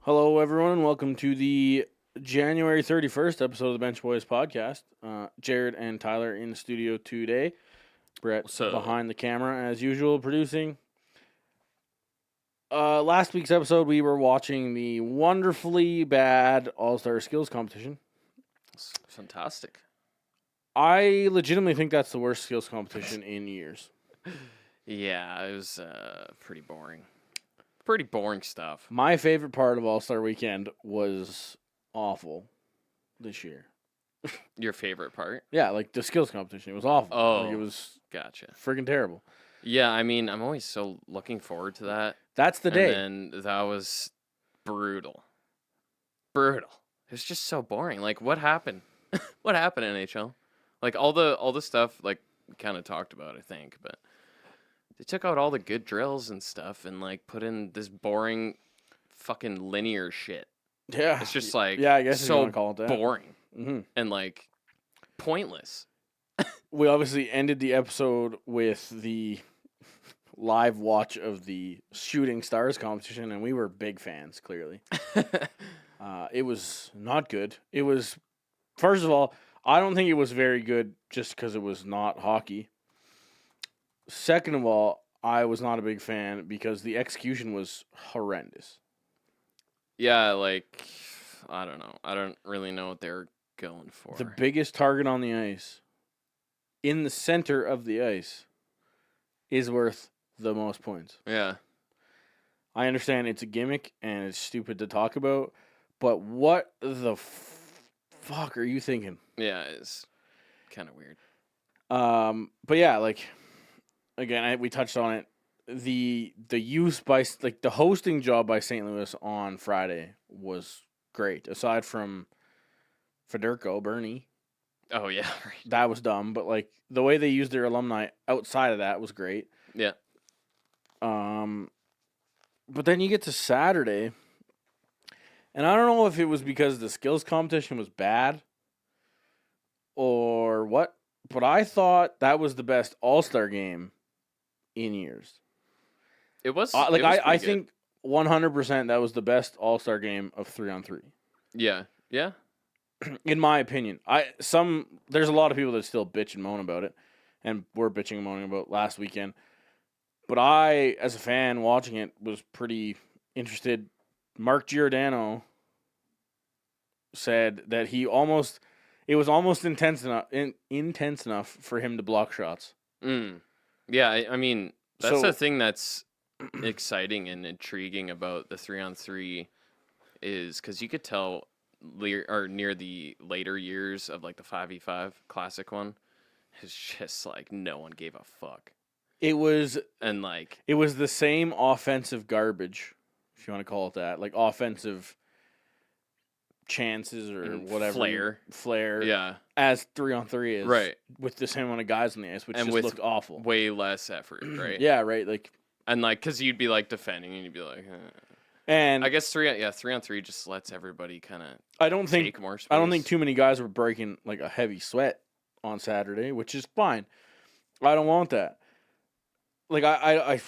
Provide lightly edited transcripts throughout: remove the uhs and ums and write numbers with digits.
Hello, everyone, and welcome to the January 31st episode of the Bench Boys podcast. Jared and Tyler in the studio today. Brett behind the camera, as usual, producing. Last week's episode, we were watching the wonderfully bad All-Star Skills competition. It's fantastic. I legitimately think that's the worst skills competition in years. Yeah, it was pretty boring. Pretty boring stuff. My favorite part of All-Star Weekend was awful this year. Your favorite part? Yeah, like the skills competition. It was awful. Oh, Like, it was gotcha. freaking terrible. Yeah, I mean, I'm always so looking forward to that. That's the day. And that was brutal. Brutal. It was just so boring. Like, what happened? What happened, NHL? Like, all the stuff, like, we kind of talked about, I think, but they took out all the good drills and stuff and, like, put in this boring fucking linear shit. Yeah. It's just, like, I guess so you want to call it that. boring Mm-hmm. and, like, pointless. We obviously ended the episode with the live watch of the Shooting Stars competition, and we were big fans, clearly. It was not good. It was, first of all, I don't think it was very good just because it was not hockey. Second of all, I was not a big fan because the execution was horrendous. Yeah, like, I don't know. I don't really know what they're going for. The biggest target on the ice, in the center of the ice, is worth the most points. Yeah. I understand it's a gimmick and it's stupid to talk about, but what the fuck are you thinking? Yeah, it's kind of weird. But yeah, like, again, we touched on it. The use by, like, the hosting job by St. Louis on Friday was great. Aside from Federico, Bernie. Oh, yeah, right. That was dumb, but, like, the way they used their alumni outside of that was great. Yeah. But then you get to Saturday, and I don't know if it was because the skills competition was bad or what, but I thought that was the best All-Star game in years. It was. I think 100% that was the best All-Star game of 3-on-3. Yeah. Yeah. In my opinion. There's a lot of people that still bitch and moan about it, and we're bitching and moaning about last weekend. But I, as a fan watching it, was pretty interested. Mark Giordano said that it was almost intense enough for him to block shots. Yeah, I mean, that's So- the thing that's exciting and intriguing about the 3-on-3 is because you could tell near the later years of, like, the 5v5 classic one, it's just like no one gave a fuck. It was the same offensive garbage, if you want to call it that, like offensive chances or whatever. Flair. Yeah. As 3-on-3 is. Right. With the same amount of guys on the ice, which just looked awful. Way less effort, right? Yeah, right. Like, and, like, because you'd be, like, defending and you'd be like, and I guess 3-on-3 just lets everybody kind of take more space. I don't think too many guys were breaking, like, a heavy sweat on Saturday, which is fine. I don't want that. Like, I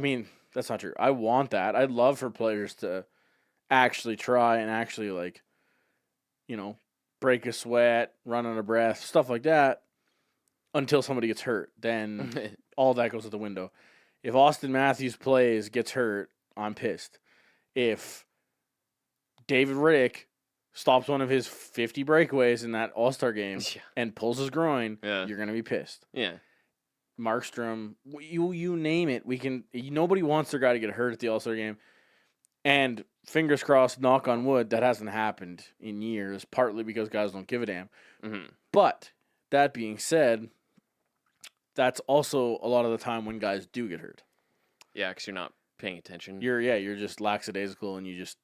mean, that's not true. I want that. I'd love for players to actually try and actually, like, you know, break a sweat, run out of breath, stuff like that, until somebody gets hurt. Then all that goes out the window. If Austin Matthews gets hurt, I'm pissed. If David Riddick stops one of his 50 breakaways in that All-Star game and pulls his groin, you're going to be pissed. Yeah. Markstrom, you name it. Nobody wants their guy to get hurt at the All-Star game. And fingers crossed, knock on wood, that hasn't happened in years, partly because guys don't give a damn. Mm-hmm. But that being said, that's also a lot of the time when guys do get hurt. Yeah, because you're not paying attention. You're just lackadaisical and you just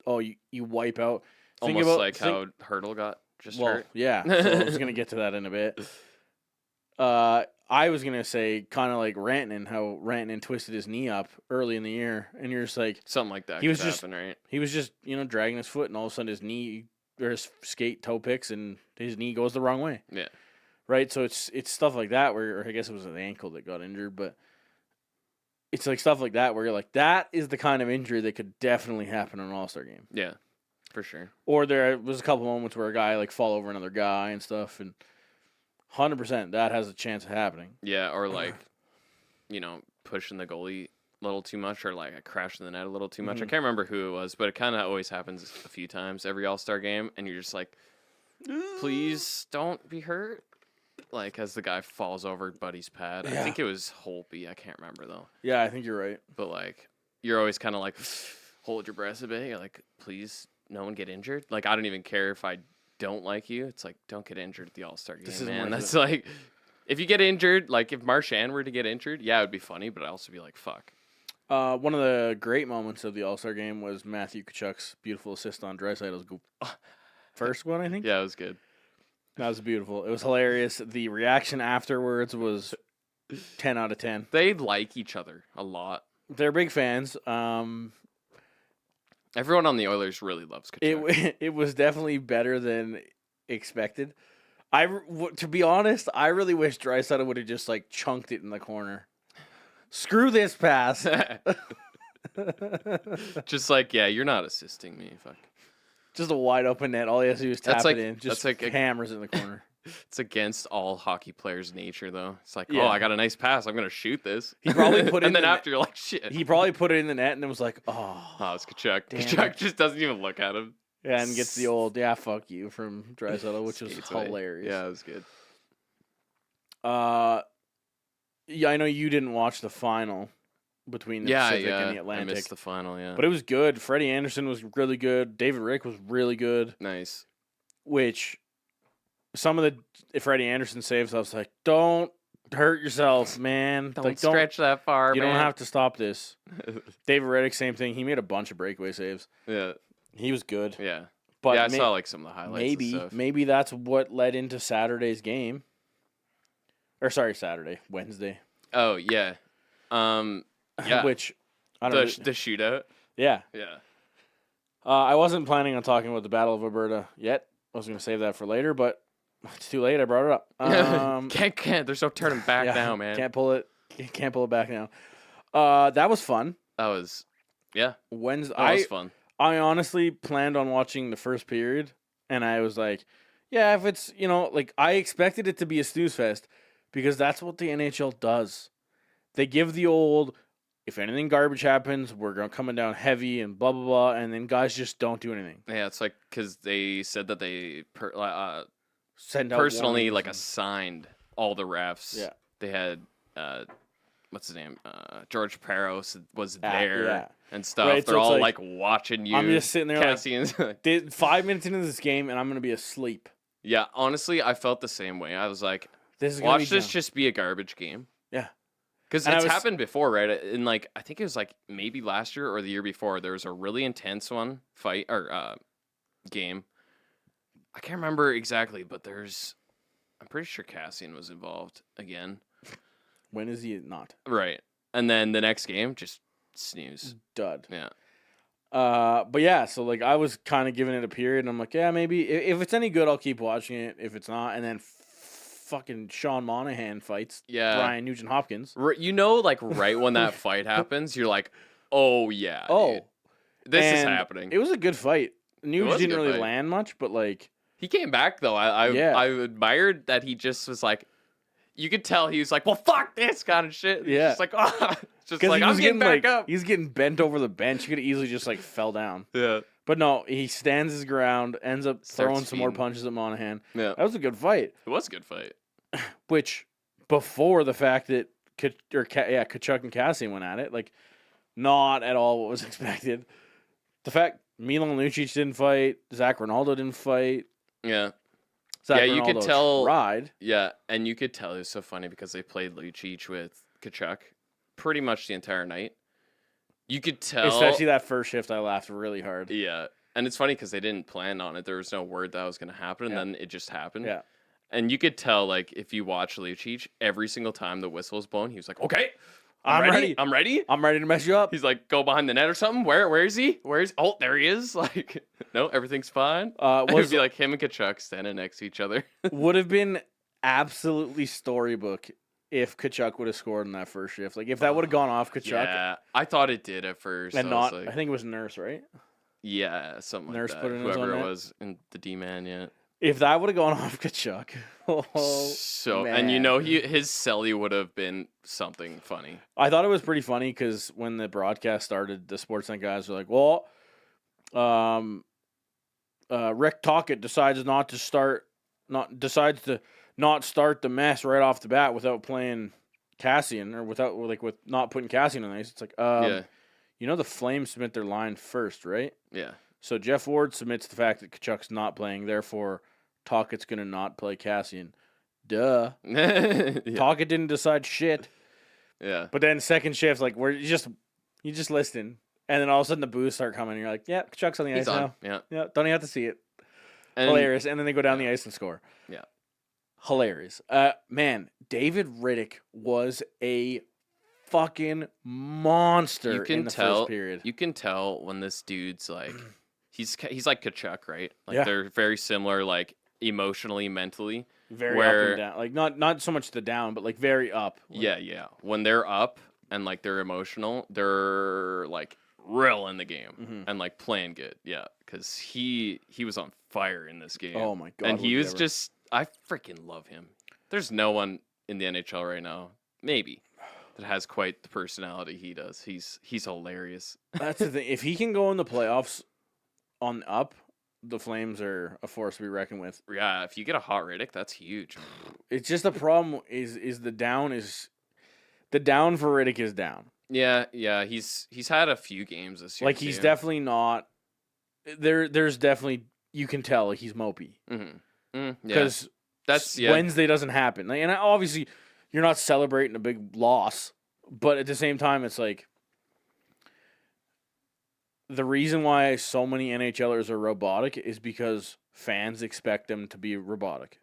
you wipe out. Almost like how Hurdle got hurt. Yeah. So I was gonna get to that in a bit. I was gonna say kind of like Rantanen, how Rantanen twisted his knee up early in the year, and you're just like something like that. Right? He was just dragging his foot, and all of a sudden his knee or his skate toe picks, and his knee goes the wrong way. Yeah. Right. So it's stuff like that where, or I guess it was an ankle that got injured, but it's like stuff like that where you're like, that is the kind of injury that could definitely happen in an All-Star game. Yeah, for sure. Or there was a couple moments where a guy like fall over another guy and stuff, and 100% that has a chance of happening. Yeah, or like, pushing the goalie a little too much, or like a crash in the net a little too much. I can't remember who it was, but it kind of always happens a few times every All-Star game, and you're just like, please don't be hurt. Like, as the guy falls over Buddy's pad. Yeah. I think it was Holtby. I can't remember, though. Yeah, I think you're right. But, like, you're always kind of like, hold your breath a bit. You're like, please, no one get injured. Like, I don't even care if I don't like you. It's like, don't get injured at the All-Star game, man. That's like, if you get injured, like, if Marchand were to get injured, yeah, it would be funny, but I'd also be like, fuck. One of the great moments of the All-Star game was Matthew Tkachuk's beautiful assist on Draisaitl's goal. First one, I think? Yeah, it was good. That was beautiful. It was hilarious. The reaction afterwards was 10 out of 10. They like each other a lot. They're big fans. Everyone on the Oilers really loves Tkachuk. It was definitely better than expected. To be honest, I really wish Draisaitl would have just like chunked it in the corner. Screw this pass. Just like, yeah, you're not assisting me. Fuck. Just a wide open net. All he has to do is tap it in. Just like hammers it in the corner. It's against all hockey players' nature, though. It's like, Yeah. oh, I got a nice pass. I'm going to shoot this. He probably put it and in then the after, you're like, shit. He probably put it in the net and it was like, oh. Oh, it's Tkachuk. Damn Tkachuk it. just doesn't even look at him. Yeah, and gets the old, yeah, fuck you from Draisaitl, which was Skates away. hilarious. Yeah, it was good. Yeah, I know you didn't watch the final between the Pacific and the I Atlantic. missed the final, yeah. But it was good. Freddie Anderson was really good. David Rick was really good. Nice. Which some of the Freddie Anderson saves, I was like, don't hurt yourself, man. Don't stretch that far, You man. don't have to stop this. David Reddick, same thing. He made a bunch of breakaway saves. Yeah. He was good. Yeah. But yeah, I saw like some of the highlights and stuff. Maybe that's what led into Saturday's game. Or sorry, Wednesday. Oh, yeah. Yeah. Which I don't know. The shootout. Yeah. Yeah. I wasn't planning on talking about the Battle of Alberta yet. I was going to save that for later, but it's too late. I brought it up. Can't. There's no turning back now, man. Can't pull it back now. That was fun. That was, yeah. Wednesday. That was fun. I honestly planned on watching the first period, and I was like, yeah, if it's, like I expected it to be a snooze fest because that's what the NHL does. They give the old, if anything garbage happens, we're going coming down heavy and blah, blah, blah, and then guys just don't do anything. Yeah, it's like because they said that they Send out personally warnings like and- assigned all the refs. Yeah. They had what's his name? George Peros was there yeah. and stuff. Right, so They're it's all like, watching you. I'm just sitting there Cassian's 5 minutes into this game, and I'm going to be asleep. Yeah, honestly, I felt the same way. I was like, This is gonna watch be this dumb. just be a garbage game. Yeah. Because And I it's was- happened before, right? In like, I think it was like maybe last year or the year before. There was a really intense game. I can't remember exactly, but I'm pretty sure Cassian was involved again. When is he not? Right. And then the next game, just snooze. Dud. Yeah. But yeah, so like I was kind of giving it a period, and I'm like, yeah, maybe if it's any good, I'll keep watching it. If it's not, and then fucking Sean Monahan fights Brian Nugent Hopkins. Like right when that fight happens, you're like, oh yeah, dude. This is And happening. It was a good fight. Nuge was a didn't good really fight. land much, but like He came back though. I admired that he just was like, you could tell he was like, well, fuck this kind of shit. Yeah. Just like, just because like I'm getting back up. he's getting bent over the bench. He could easily just like fell down. Yeah. But no, he stands his ground, ends up Starts throwing some more feeding. punches at Monahan. Yeah. That was a good fight. It was a good fight. Which before the fact that Tkachuk and Cassian went at it, like not at all what was expected. The fact Milan Lucic didn't fight, Zach Ronaldo didn't fight. Yeah. Zach You could Ronaldo tell- tried. Yeah. And you could tell it was so funny because they played Lucic with Tkachuk pretty much the entire night. You could tell. Especially that first shift, I laughed really hard. Yeah. And it's funny because they didn't plan on it. There was no word that was going to happen, and Yeah. then it just happened. Yeah. And you could tell, like, if you watch Lucic, every single time the whistle was blown, he was like, okay, I'm ready. I'm ready. I'm ready to mess you up. He's like, go behind the net or something. Where is he? Oh, there he is. Like, no, everything's fine. It would be like him and Tkachuk standing next to each other. Would have been absolutely storybook if Kachuk would have scored in that first shift. Like if that would have gone off Kachuk Yeah, I thought it did at first. and I was not, like, I think it was Nurse, right? yeah, something Nurse like put that. it in his own Whoever it net? was in the D-man, yeah. If that would have gone off Kachuk, And you man. know, his celly would have been something funny. I thought it was pretty funny because when the broadcast started, the Sportsnet guys were like, "Well, Rick Tocchet decides to not start the mess right off the bat without playing Cassian or with not putting Cassian on the ice." It's like, Yeah, you know, the Flames submit their line first, right? yeah. So Jeff Ward submits the fact that Kachuk's not playing, therefore Tocchet's gonna not play Cassian. Duh. Yeah. Tocchet didn't decide shit. Yeah. But then second shift, like you just listen, and then all of a sudden the boos start coming, and you're like, yeah, Kachuk's on the He's ice on. now. Yeah. Yeah, don't even have to see it. And Hilarious. And then they go down the ice and score. Yeah. Hilarious. Man, David Riddick was a fucking monster you can in the tell, first period. You can tell when this dude's like, he's like Kachuk, right? Like Yeah. they're very similar, like emotionally, mentally. Very up and down. Like not so much the down, but like very up. Like, Yeah. When they're up and like they're emotional, they're like real in the game and like playing good. Yeah, because he was on fire in this game. Oh my god. And he would was ever. just, I freaking love him. There's no one in the NHL right now, maybe, that has quite the personality he does. He's hilarious. That's the thing. If he can go in the playoffs on up, the Flames are a force to be reckoned with. Yeah, if you get a hot Riddick, that's huge. It's just the problem is the down for Riddick is down. Yeah, he's had a few games this year. Like he's too. definitely not there. There's definitely, you can tell, like he's mopey Yeah, because that's Wednesday doesn't happen. Like, and obviously you're not celebrating a big loss, but at the same time it's like the reason why so many NHLers are robotic is because fans expect them to be robotic.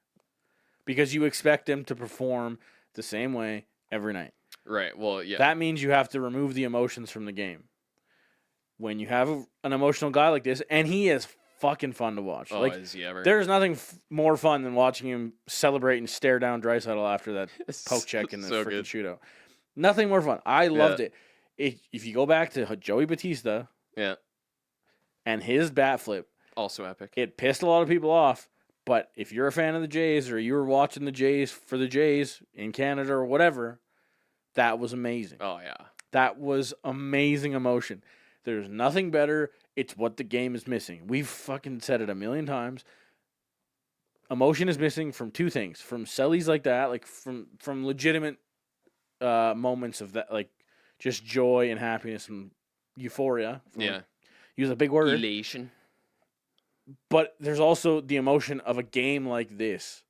Because you expect them to perform the same way every night. right. Well, yeah, That means you have to remove the emotions from the game. When you have an emotional guy like this, and he is fucking fun to watch. Oh, like, is he ever? there's nothing more fun than watching him celebrate and stare down Draisaitl after that poke check in the So freaking good. shootout. Nothing more fun. I loved it. If you go back to Joey Batista Yeah, and his bat flip, also epic. it pissed a lot of people off. But if you're a fan of the Jays or you were watching the Jays for the Jays in Canada or whatever, that was amazing. Oh yeah, That was amazing emotion. There's nothing better. It's what the game is missing. We've fucking said it a million times. Emotion is missing from two things. From sellies like that, like from legitimate moments of that, like just joy and happiness and euphoria. yeah. Use a big word. Elation. But there's also the emotion of a game like this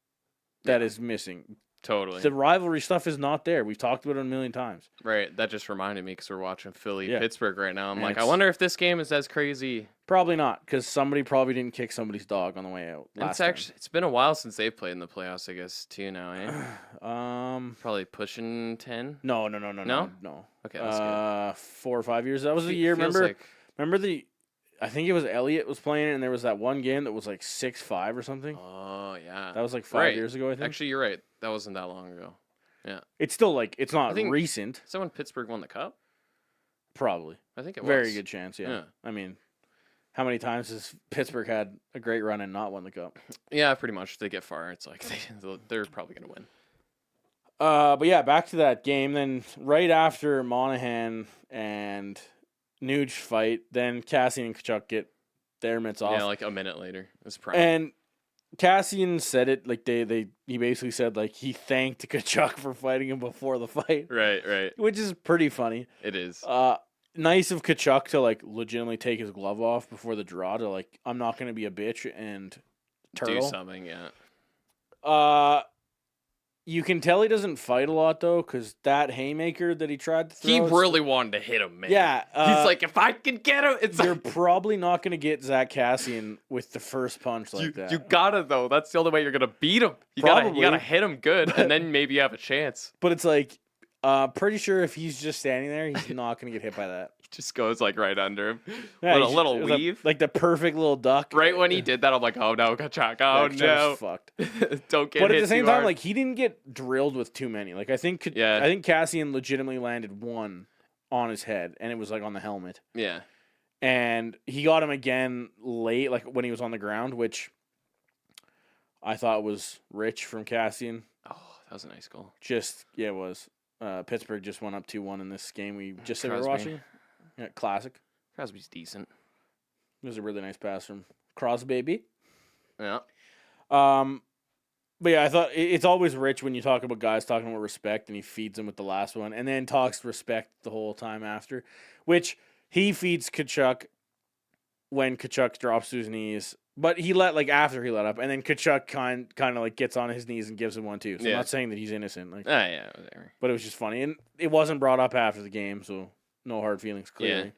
that is missing. Totally. The rivalry stuff is not there. We've talked about it a million times. Right. That just reminded me because we're watching Philly Yeah. Pittsburgh right now. I'm And like, I it's- wonder if this game is as crazy. Probably not, because somebody probably didn't kick somebody's dog on the way out. And it's been a while since they've played in the playoffs, I guess, too now, eh? Probably pushing 10. No. No? Okay, that's good. 4 or 5 years. That was the year. Feels Remember? like- Remember I think it was Elliott was playing it, and there was that one game that was like 6-5 or something. Oh yeah. That was like 5 Right. years ago, I think. Actually, you're right. That wasn't that long ago. It's still like it's not I think- recent. Is that when Pittsburgh won the cup? Probably. I think it was. Very good chance. Yeah. Yeah. I mean, how many times has Pittsburgh had a great run and not won the cup? Yeah, pretty much. If they get far, it's like they're probably gonna win. But yeah, back to that game. Then right after Monahan and Nuge fight, then Cassian and Kachuk get their mitts off. Yeah, like a minute later. It was prime. And Cassian said it like he basically said like he thanked Kachuk for fighting him before the fight, right. which is pretty funny. It is. Nice of Kachuk to like legitimately take his glove off before the draw to like, I'm not gonna be a bitch and turtle. Do something, yeah. You can tell he doesn't fight a lot though, because that haymaker that he tried to throw. He really wanted to hit him, man. Yeah, He's like, if I can get him, it's you're like, probably not gonna get Zach Cassian with the first punch like that. you gotta though. That's the only way you're gonna beat him. You Probably. gotta hit him good, and then maybe you have a chance. But it's like, pretty sure if he's just standing there, he's not gonna get hit by that. Just goes like right under him. Yeah, little it was weave. like the perfect little duck. Right when he did that, I'm like, oh no, Kachuk. Oh Kachuk no. was fucked. Don't get But hit at the same too time, hard. like he didn't get drilled with too many. Like I think Cassian legitimately landed one on his head, and it was like on the helmet. Yeah. And he got him again late, like when he was on the ground, which I thought was rich from Cassian. Oh, that was a nice goal. It was. Pittsburgh just went up 2-1 in this game. We just said we were Crosby. watching. Yeah, classic. Crosby's decent. It was a really nice pass from Crosby, baby. Yeah. But yeah, I thought it's always rich when you talk about guys talking about respect, and he feeds him with the last one, and then talks respect the whole time after, which he feeds Kachuk when Kachuk drops to his knees. But after he let up, and then Kachuk kind of like gets on his knees and gives him one too. So I'm not saying that he's innocent, Yeah, whatever. but it was just funny, and it wasn't brought up after the game, so no hard feelings. Clearly,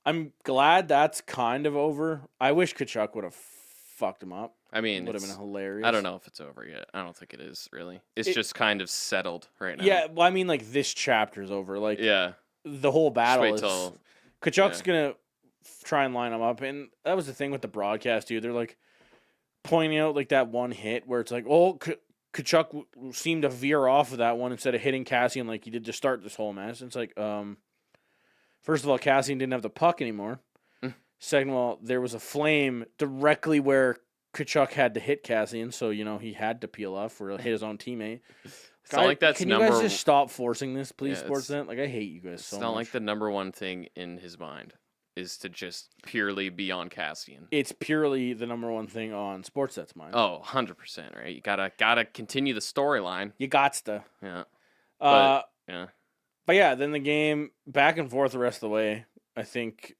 I'm glad that's kind of over. I wish Kachuk would have fucked him up. I mean, Would have been hilarious. I don't know if it's over yet. I don't think it is really. It's just kind of settled right now. Yeah, well, I mean, like this chapter's over. Like, Yeah. the whole battle wait is. till- Kachuk's gonna try and line him up, and that was the thing with the broadcast, dude. They're like pointing out like that one hit where it's like, oh, Kachuk seemed to veer off of that one instead of hitting Cassian like he did to start this whole mess. And it's like, first of all, Cassian didn't have the puck anymore. Second of all, there was a flame directly where Kachuk had to hit Cassian, so he had to peel off or hit his own teammate. It's not like that's Can number. you guys just stop forcing this, please, Yeah, Sportsnet? Like, I hate you guys so It's much. not like the number one thing in his mind is to just purely be on Cassian. It's purely the number one thing on Sportsnet's mind. Oh, 100%, right? You gotta continue the storyline. You gots to. Yeah. But Yeah. then the game back and forth the rest of the way. I think.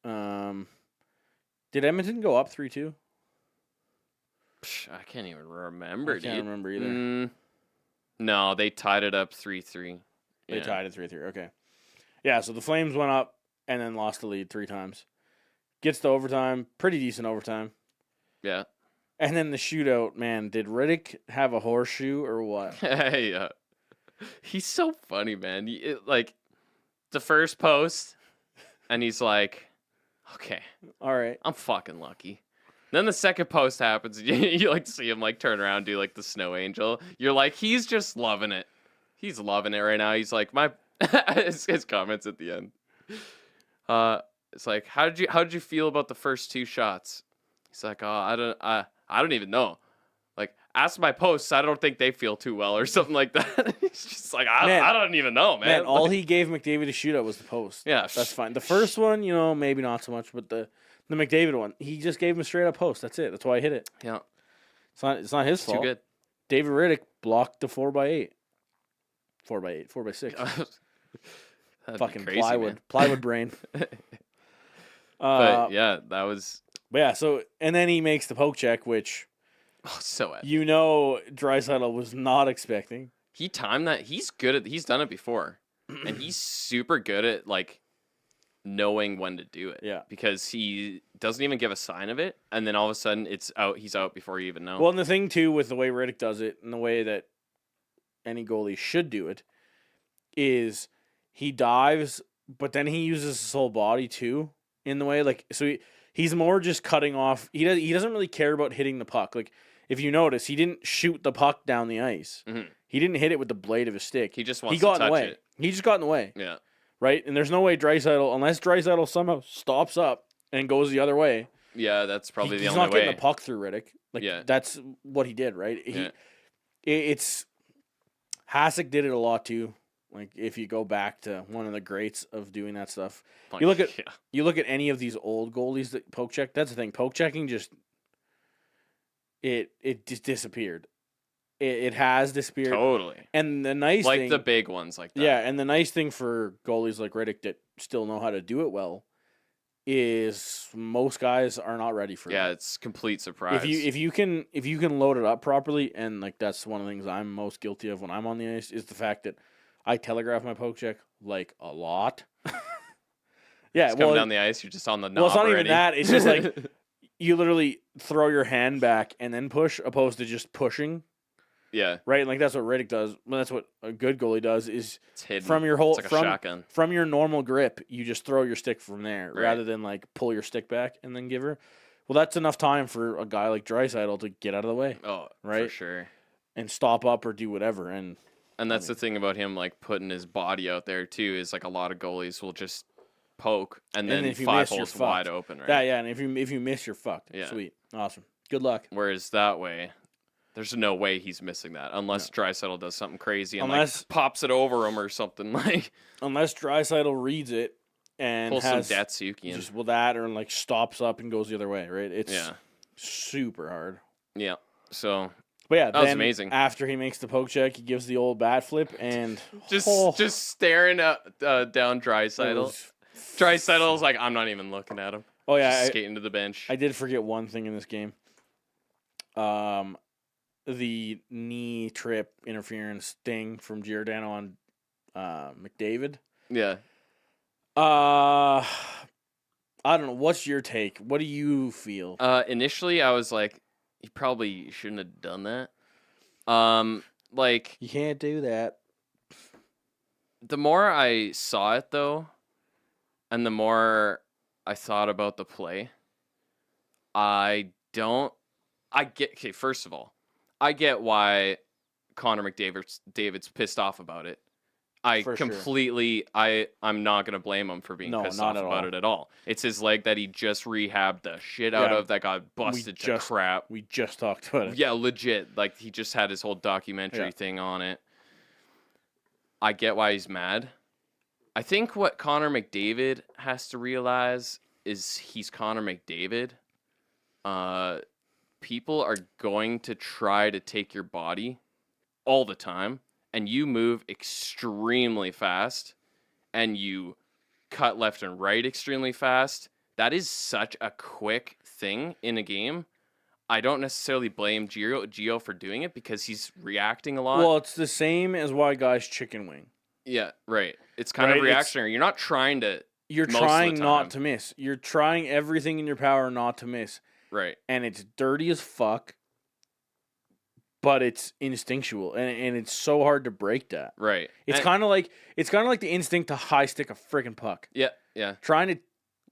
Did Edmonton go up 3-2? I can't even remember. I can't remember either. No, they tied it up 3-3. They tied it 3-3. Okay. Yeah, so the Flames went up and then lost the lead 3 times. Gets to overtime, pretty decent overtime. Yeah. And then the shootout, man, did Riddick have a horseshoe or what? Hey, he's so funny, man. Like the first post, and he's like, "Okay, All right, I'm fucking lucky." Then the second post happens, and you like see him like turn around, do like the snow angel. You're like, he's just loving it. He's loving it right now. He's like his comments at the end. It's like, how did you feel about the first 2 shots? He's like, oh, I don't even know. Like, ask my posts. I don't think they feel too well or something like that. He's just like, I don't even know, man. Man, all he gave McDavid to shoot at was the post. Yeah, That's fine. The first one, maybe not so much, but the McDavid one, he just gave him a straight up post. That's it. That's why I hit it. Yeah, It's not his fault. too good. David Riddick blocked the 4x8. 4x8, 4x6. Fucking crazy, plywood. man. Plywood brain. But yeah, that was and then he makes the poke check, which so epic. Draisaitl was not expecting. He timed that. He's done it before, and he's super good at like knowing when to do it. Yeah. Because he doesn't even give a sign of it, and then all of a sudden it's out. He's out before you even know. Well, and the thing too with the way Riddick does it, and the way that any goalie should do it, is he dives, but then he uses his whole body too in the way. Like, so he's more just cutting off. He doesn't really care about hitting the puck. Like, if you notice, he didn't shoot the puck down the ice. Mhm. He didn't hit it with the blade of his stick. He just wants got to in the touch way. it. He just got in the way. Yeah. Right? And there's no way Draisaitl, unless Draisaitl somehow stops up and goes the other way. Yeah, that's probably the he's only not way. getting the puck through Riddick. Like, Yeah. that's what he did, right? Yeah. It's Hasek did it a lot too. Like, if you go back to one of the greats of doing that stuff, Like, you look at yeah. you look at any of these old goalies that poke check. That's the thing. Poke checking just it just disappeared. It has disappeared. Totally. And the nice Like thing, the big ones like that. yeah, and the nice thing for goalies like Riddick that still know how to do it well is most guys are not ready for Yeah, it. it's complete surprise. If you can load it up properly, and like that's one of the things I'm most guilty of when I'm on the ice is the fact that I telegraph my poke check like a lot. Yeah, Just coming down the ice, you're just on the knob. well, it's not already. even that. It's just like you literally throw your hand back and then push, opposed to just pushing. Yeah. right? And like that's what Riddick does. Well, that's what a good goalie does. Is It's hidden. from your whole It's like a shotgun. from your normal grip, you just throw your stick from there Right. rather than like pull your stick back and then give her. Well, that's enough time for a guy like Draisaitl to get out of the way Oh, right? for sure. and stop up or do whatever. And that's the thing about him, like putting his body out there too. Is like a lot of goalies will just poke and then if you 5 miss, you're holes wide fucked. open, right? yeah, and if you miss, you're fucked. Yeah. Sweet, awesome, good luck. Whereas that way, there's no way he's missing that unless Draisaitl does something crazy and like pops it over him or something like. Unless Draisaitl reads it and Pull has some Datsyukian. just that or like stops up and goes the other way, right? It's Yeah. super hard. Yeah. So But yeah, that was then amazing. after he makes the poke check, he gives the old bat flip and just staring at down it Draisaitl. was- Draisaitl's like, I'm not even looking at him. Oh yeah, Just skating to the bench. I did forget one thing in this game. The knee trip interference thing from Giordano on McDavid. Yeah. I don't know. What's your take? What do you feel? Initially, I was like, he probably shouldn't have done that. Like You can't do that. the more I saw it though, and the more I thought about the play, okay, first of all, I get why Connor McDavid's pissed off about it. I'm not gonna blame him for being pissed off about it at all. It's his leg that he just rehabbed the shit out of that got busted to crap. We just talked about it. Yeah, legit. Like he just had his whole documentary thing on it. I get why he's mad. I think what Connor McDavid has to realize is he's Connor McDavid. People are going to try to take your body all the time, and you move extremely fast, and you cut left and right extremely fast. That is such a quick thing in a game. I don't necessarily blame Gio for doing it because he's reacting a lot. Well, it's the same as why guys chicken wing. Yeah, right. It's kind of reactionary. You're not trying to. You're trying not to miss. You're trying everything in your power not to miss. Right. And it's dirty as fuck, but it's instinctual, and it's so hard to break that. Right. It's kind of like the instinct to high stick a freaking puck. Yeah, yeah. Trying to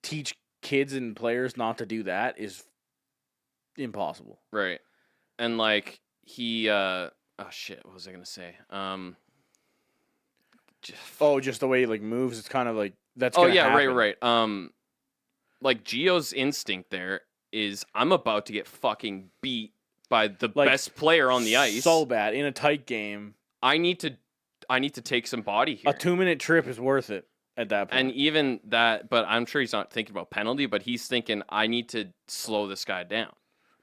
teach kids and players not to do that is impossible. Right. And like he oh shit, what was I gonna say? Just the way he like moves, it's kind of like that's happen. right. Like Gio's instinct there is I'm about to get fucking beat by the best player on the ice. So bad in a tight game. I need to take some body here. A 2-minute trip is worth it at that point. And even that, but I'm sure he's not thinking about penalty, but he's thinking I need to slow this guy down.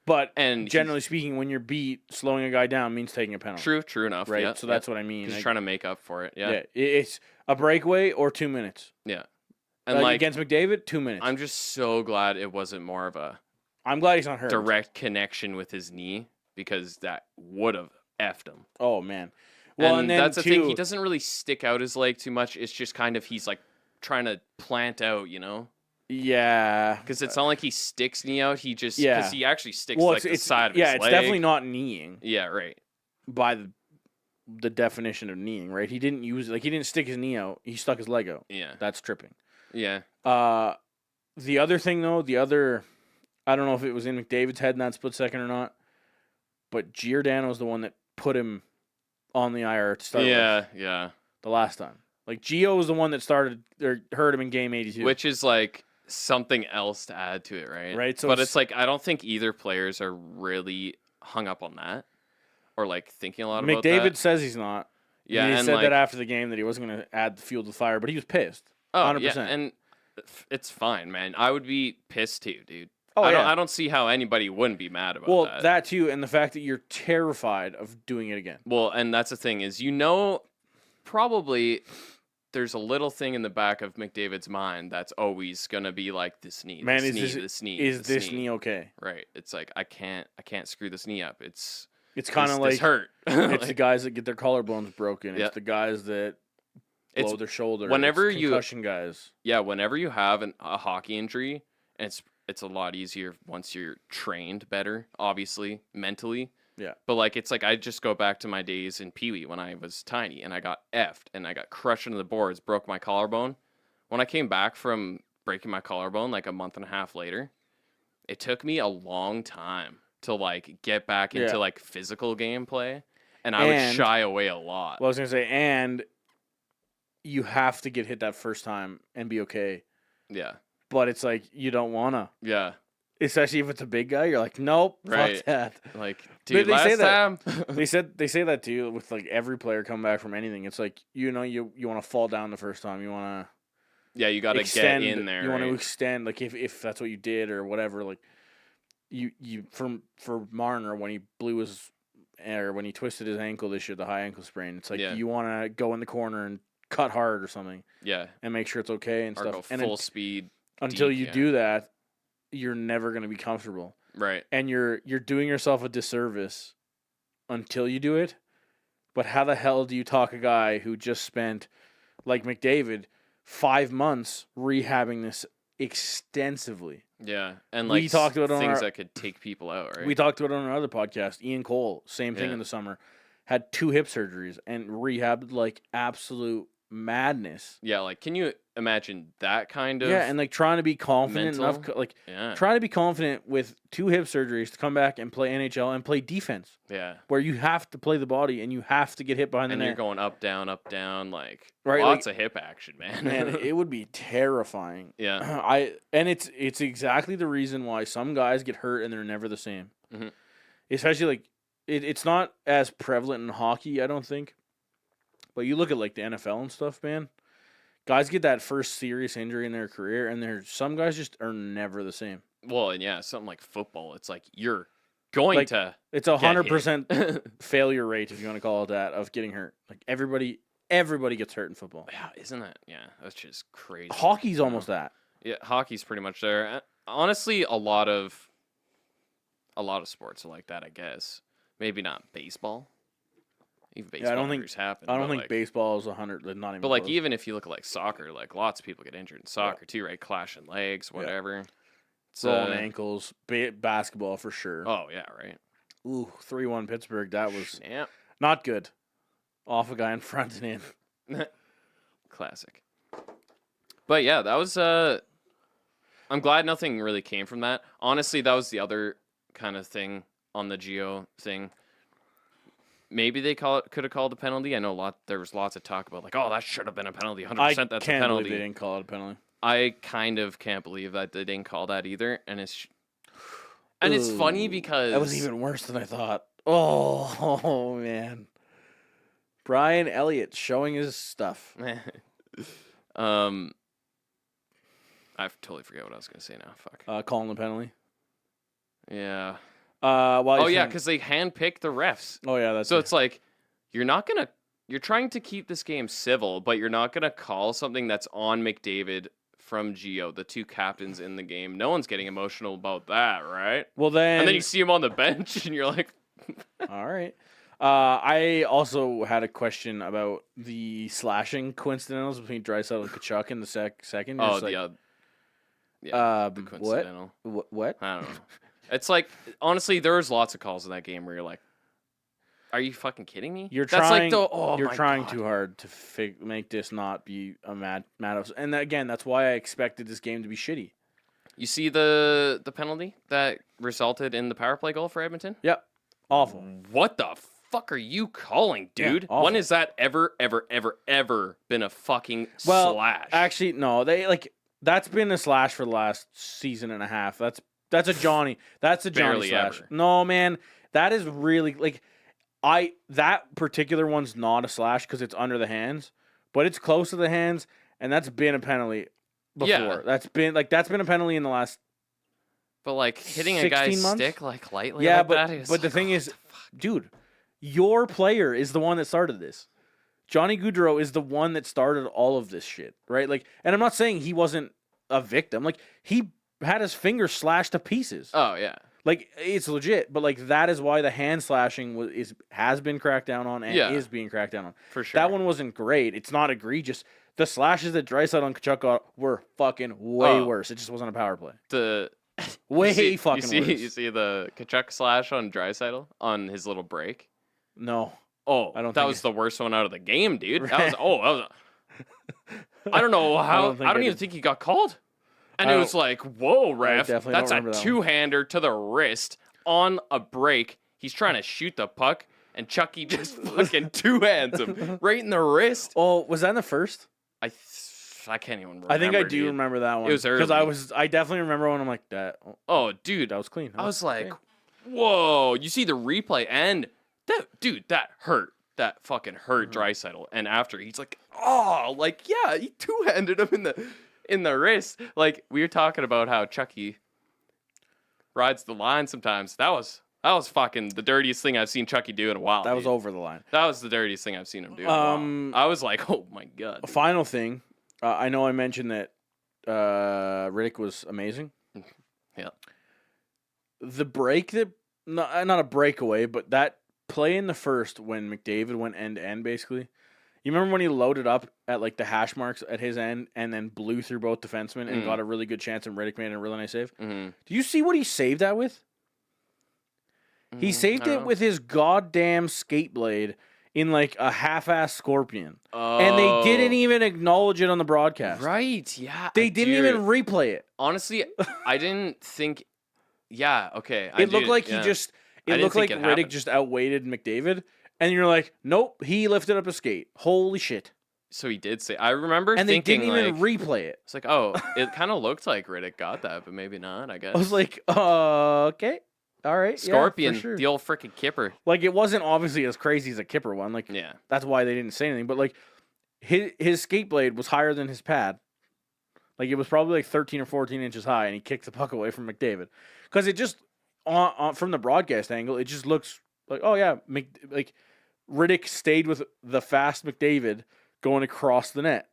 But generally speaking, when you're beat, slowing a guy down means taking a penalty. True enough. Right? Yeah, so that's what I mean. He's trying to make up for it. Yeah. It's a breakaway or 2 minutes. Yeah. And like against McDavid, 2 minutes. I'm just so glad it wasn't more of a I'm glad he's not hurt. Direct connection with his knee because that would have effed him. Oh man. Well, and then that's the thing. He doesn't really stick out his leg too much. It's just kind of he's like trying to plant out, you know. Yeah. Because it's not like he sticks knee out. He just because he actually sticks the side of his leg. Yeah, it's definitely not kneeing. Yeah, right. By the definition of kneeing, right? He didn't he didn't stick his knee out. He stuck his leg out. Yeah. That's tripping. Yeah. The other thing though, I don't know if it was in McDavid's head in that split second or not, but Giordano is the one that put him on the IR to start with. Yeah. The last time. Like, Gio was the one that started or hurt him in game 82. Which is like something else to add to it, right? Right. So but it's like I don't think either players are really hung up on that or like thinking a lot about that. McDavid says he's not. Yeah, he said that after the game that he wasn't going to add the fuel to the fire, but he was pissed. 100%. Yeah, and it's fine, man. I would be pissed too, dude. Oh, I don't see how anybody wouldn't be mad about that. Well, that too, and the fact that you're terrified of doing it again. Well, and that's the thing is, probably there's a little thing in the back of McDavid's mind that's always gonna be like this knee. Man, this knee. Is this knee okay? Right. It's like I can't screw this knee up. It's kind of like this hurt. It's the guys that get their collarbones broken. It's the guys that blow their shoulder. Whenever concussion guys. Yeah, whenever you have a hockey injury, and it's a lot easier once you're trained better, obviously, mentally. Yeah. But like it's like I just go back to my days in Pee Wee when I was tiny and I got effed and I got crushed into the boards, broke my collarbone. When I came back from breaking my collarbone like a month and a half later, it took me a long time to like get back Yeah. into like physical gameplay, and I would And- shy away a lot. Well, I was gonna say, and you have to get hit that first time and be okay. Yeah. But it's like you don't wanna, Yeah. especially if it's a big guy. You're like, nope, Right. fuck that. Like, dude, they say last time. They say that too with like every player coming back from anything. It's like you want to fall down the first time. You want to Yeah, you got to get in there. You want to right? extend, like if that's what you did or whatever. Like you for Marner when he blew his or when he twisted his ankle this year, the high ankle sprain. It's like Yeah. you want to go in the corner and cut hard or something Yeah. and make sure it's okay and Or stuff. go And full speed. until deep, you yeah. do that, you're never going to be comfortable. Right. And you're doing yourself a disservice until you do it. But how the hell do you talk a guy who just spent, like McDavid, 5 months rehabbing this extensively? Yeah. And We like talked about it on things our- that could take people out, right? We talked about it on another podcast. Ian Cole, same thing Yeah. in the summer, had 2 hip surgeries and rehabbed like absolute madness. Yeah, like can you imagine that kind of Yeah, and like trying to be confident enough, mental? like yeah. trying to be confident with 2 hip surgeries to come back and play NHL and play defense, Yeah. where you have to play the body and you have to get hit behind And the you're net. going up, down, like Right, lots of hip action, man. Man, it would be terrifying. yeah. It's exactly the reason why some guys get hurt and they're never the same. Mhm. Especially like it's not as prevalent in hockey, I don't think. But you look at like the NFL and stuff, man. Guys get that first serious injury in their career, and some guys just are never the same. Well, and yeah, something like football, it's like you're going Like, to It's get 100% hit. failure rate, if you want to call it that, of getting hurt. Like everybody gets hurt in football. Yeah, isn't that? Yeah, that's just crazy. Hockey's almost that. Yeah, hockey's pretty much there. Honestly, a lot of sports are like that, I guess. Maybe not baseball. Even baseball I don't think- injuries happen. I don't but, think like, baseball is 100. Not even. But like close. even if you look at like soccer, like lots of people get injured in soccer too, right? Clashing legs, whatever. It's rolling ankles, basketball for sure. Oh yeah, right. Ooh, 3-1 Pittsburgh. That was Yeah. not good. Off a guy in front and in. Classic. But yeah, that was I'm glad nothing really came from that. Honestly, that was the other kind of thing on the Geo thing. Maybe they could have called a penalty. I know there was lots of talk about like, oh, that should have been a penalty. 100% I that's a can't penalty. believe they didn't call it a penalty. I kind of can't believe that they didn't call that either, and it's funny Ooh, because that was even worse than I thought. Oh man, Brian Elliott showing his stuff. I totally forget what I was gonna say now. Fuck. Calling the penalty. Yeah. While yeah, because they handpick the refs. Oh yeah, that's So it's like you're trying to keep this game civil, but you're not gonna call something that's on McDavid from Geo, the 2 captains in the game. No one's getting emotional about that, right? well then. And then you see him on the bench, and you're like, all right. I also had a question about the slashing coincidentals between Draisaitl and Kachuk in the second. oh, Just like, the coincidental. What? I don't know. It's like honestly, there's lots of calls in that game where you're like, "Are you fucking kidding me?" You're That's trying. like the oh you're my trying God. too hard to make this not be a mad. And again, that's why I expected this game to be shitty. You see the penalty that resulted in the power play goal for Edmonton? Yep, awful. What the fuck are you calling, Yeah, dude? awful. When has that ever been a fucking Well, slash? actually, no. That's been a slash for the last season and a half. That's a Johnny. That's a Johnny Barely slash. ever. No, man, that is really like that particular one's not a slash because it's under the hands, but it's close to the hands, and that's been a penalty before. Yeah. That's been a penalty in the last. but like hitting a 16 guy's months? stick like lightly Yeah, like but that is but the like, thing what is, the fuck? dude, your player is the one that started this. Johnny Gaudreau is the one that started all of this shit, right? Like, and I'm not saying he wasn't a victim. Like, he had his finger slashed to pieces. Oh yeah. Like, it's legit. But like, that is why the hand slashing has been cracked down on and Yeah. is being cracked down on. For sure. That one wasn't great. It's not egregious. The slashes that Draisaitl and Kachuk got were fucking way Oh. worse. It just wasn't a power play. the Way fucking you worse. see the Kachuk slash on Draisaitl on his little break. No. Oh, I don't that think was the worst one out of the game, dude. That was. I don't know how. I don't even think he got called. And it was like, whoa, ref. definitely That's don't a remember that one. two-hander to the wrist on a break. He's trying to shoot the puck, and Chucky just fucking two-hands him right in the wrist. Oh, was that in the first? I can't even remember. I think I do dude. remember that one. It was because early. I definitely remember when I'm like that. Oh, dude. That was clean. I was like, okay. whoa. You see the replay, and that hurt. That fucking hurt Draisaitl. And after, he's like, oh, like, yeah, he two-handed him in the wrist. Like, we were talking about how Chucky rides the line sometimes. That was fucking the dirtiest thing I've seen Chucky do in a while. That was dude. over the line. That was the dirtiest thing I've seen him do in a while. I was like, oh my god. A final thing. I know I mentioned that Riddick was amazing. Yeah. The break that not a breakaway, but that play in the first when McDavid went end to end basically. You remember when he loaded up at like the hash marks at his end and then blew through both defensemen and got a really good chance and Riddick made a really nice save? Mm-hmm. Do you see what he saved that with? He saved it with his goddamn skate blade in like a half-ass scorpion. Oh. And they didn't even acknowledge it on the broadcast. Right, yeah. They didn't even replay it. Honestly, I didn't think. Yeah, okay. It looked like he just. It looked like Riddick just outweighted McDavid, and you're like, nope, he lifted up a skate. Holy shit! So he did say. I remember and thinking they didn't even replay it. It's like, oh, it kind of looked like Riddick got that, but maybe not. I guess. I was like, okay, all right, Scorpion, yeah, for sure. the old freaking kipper. Like it wasn't obviously as crazy as a kipper one. Like Yeah, that's why they didn't say anything. But like his skate blade was higher than his pad. Like it was probably like 13 or 14 inches high, and he kicked the puck away from McDavid because it just. From the broadcast angle, it just looks like, oh yeah, like Riddick stayed with the fast McDavid going across the net.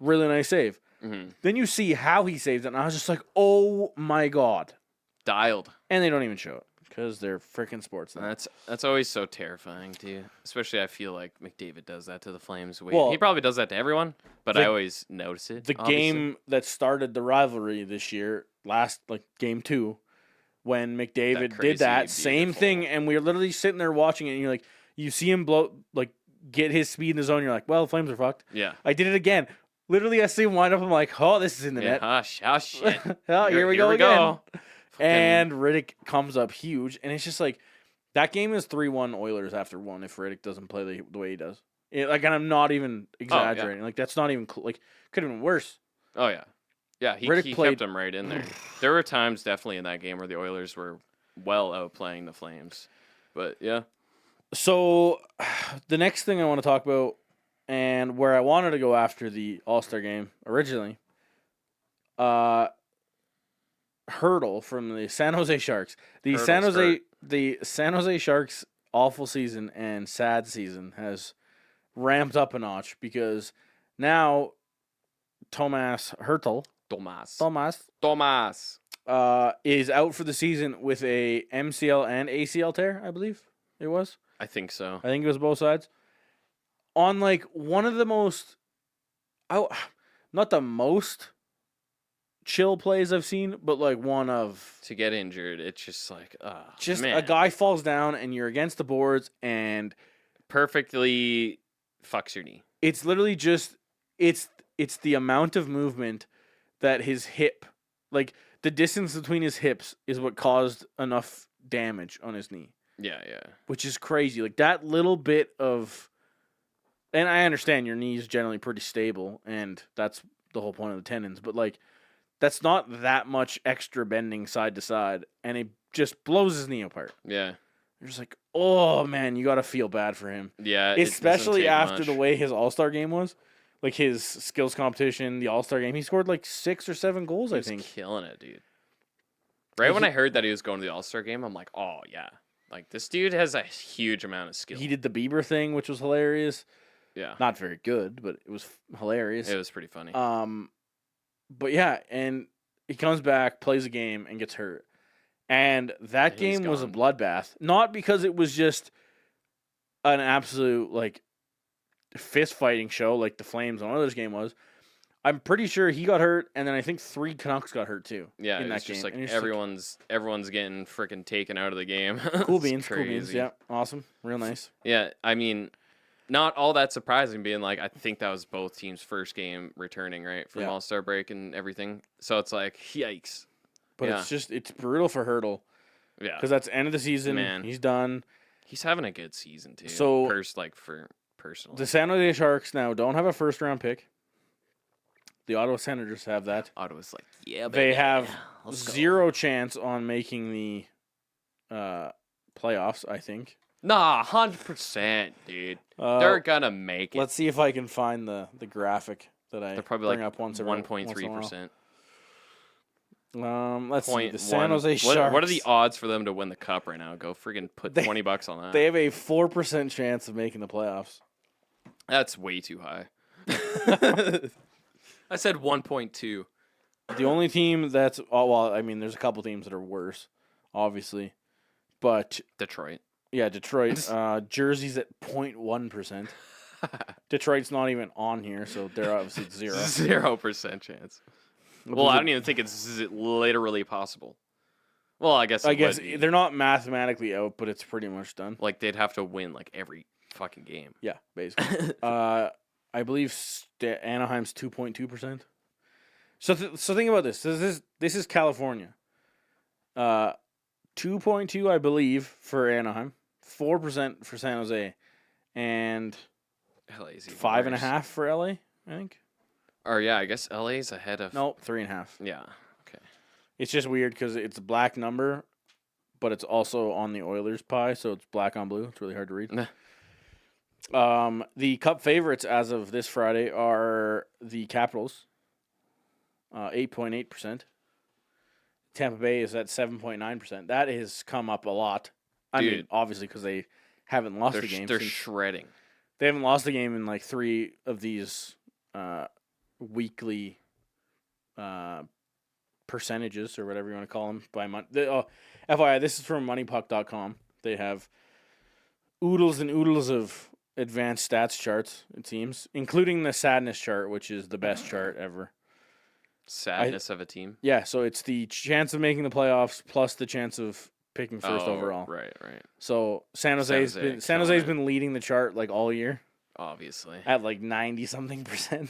Really nice save. Mm-hmm. Then you see how he saves it, and I was just like, oh my god. Dialed. And they don't even show it because they're freaking sports. That's always so terrifying to you. Especially I feel like McDavid does that to the Flames. Well, he probably does that to everyone, but I always notice it. The game that started the rivalry this year, game 2, when McDavid did that same thing, and we were literally sitting there watching it, and you're like, you see him get his speed in the zone, you're like, well, the Flames are fucked. Yeah. I did it again. Literally, I see him wind up, I'm like, oh, this is in the net. Oh, shit. Oh, here we go again. And Riddick comes up huge, and it's just like, that game is 3-1 Oilers after 1 if Riddick doesn't play the way he does. And I'm not even exaggerating. Like, that's not even, could have been worse. Oh, yeah. Yeah, he kept them right in there. There were times definitely in that game where the Oilers were well outplaying the Flames. But, yeah. So, the next thing I want to talk about, and where I wanted to go after the All-Star game originally, Hurdle from the San Jose Sharks. The San Jose Sharks' awful season and sad season has ramped up a notch because now Tomas Hurtel is out for the season with a MCL and ACL tear, I believe it was. I think so. I think it was both sides. On like one of the most, not the most chill plays I've seen, but like one of to get injured. It's just like, a guy falls down and you're against the boards and perfectly fucks your knee. It's literally just it's the amount of movement that his hip, like the distance between his hips, is what caused enough damage on his knee. Yeah, yeah. Which is crazy. Like that little bit of, and I understand your knee is generally pretty stable, and that's the whole point of the tendons. But like, that's not that much extra bending side to side, and it just blows his knee apart. Yeah. You're just like, oh man, you got to feel bad for him. Yeah. Especially after the way his All-Star game was. Like his skills competition, the All-Star game, he scored like 6 or 7 goals, I think. Killing it, dude. Right when I heard that he was going to the All-Star game, I'm like, oh, yeah. Like, this dude has a huge amount of skill. He did the Bieber thing, which was hilarious. Yeah. Not very good, but it was hilarious. It was pretty funny. But yeah, and he comes back, plays a game, and gets hurt. And that game was a bloodbath. Not because it was just an absolute, like, fist fighting show like the Flames and Oilers game was. I'm pretty sure he got hurt, and then I think 3 Canucks got hurt too. Yeah, in that it's game. just like And it's everyone's getting freaking taken out of the game. cool It's beans, cool beans. crazy. Yeah, awesome, real nice. Yeah, I mean, not all that surprising being like, I think that was both teams' first game returning, right, from Yeah. All-Star break and everything. So it's like, yikes. But Yeah. it's brutal for Hurdle Yeah. because that's the end of the season. Man. He's done. He's having a good season, too. So- for personal. The San Jose Sharks now don't have a first round pick. The Ottawa Senators have that. Ottawa's like, yeah, They baby, have let's go." 0 chance on making the playoffs, I think. Nah, 100%, dude. They're gonna make it. Let's see if I can find the graphic that I They're probably bring like up once in a 1.3%. while. Let's see. The San One. Jose Sharks. What are the odds for them to win the cup right now? Go friggin' put They- $20 on that. They have a 4% chance of making the playoffs. That's way too high. I said 1.2. The only team that's well, I mean, there's a couple teams that are worse, obviously, but Detroit. yeah, Detroit. Jersey's at 0.1%. Detroit's not even on here, so they're obviously at 0. 0% chance. Well, I don't even think it's literally possible. Well, I guess. I it guess would be. they're not mathematically out, but it's pretty much done. Like they'd have to win like every fucking game. Yeah, basically. I believe Anaheim's 2.2%. So think about this. This is California. 2.2, I believe, for Anaheim, 4% for San Jose, and LA's even 5.5 worse. for LA. I think. Or yeah, I guess LA's ahead of. No, 3.5. Yeah. Okay. It's just weird because it's a black number, but it's also on the Oilers pie, so it's black on blue. It's really hard to read. The Cup favorites as of this Friday are the Capitals, 8.8%. Tampa Bay is at 7.9%. That has come up a lot. I mean, Dude. obviously because they haven't lost a game. They're since- shredding. They haven't lost a game in like 3 of these weekly percentages or whatever you want to call them by month. FYI, this is from MoneyPuck.com. They have oodles and oodles of advanced stats charts, it seems, including the sadness chart, which is the best chart ever. Sadness of a team. Yeah, so it's the chance of making the playoffs plus the chance of picking first overall. Right. So San Jose's Jose been killing leading the chart like all year Obviously. at like 90-something%.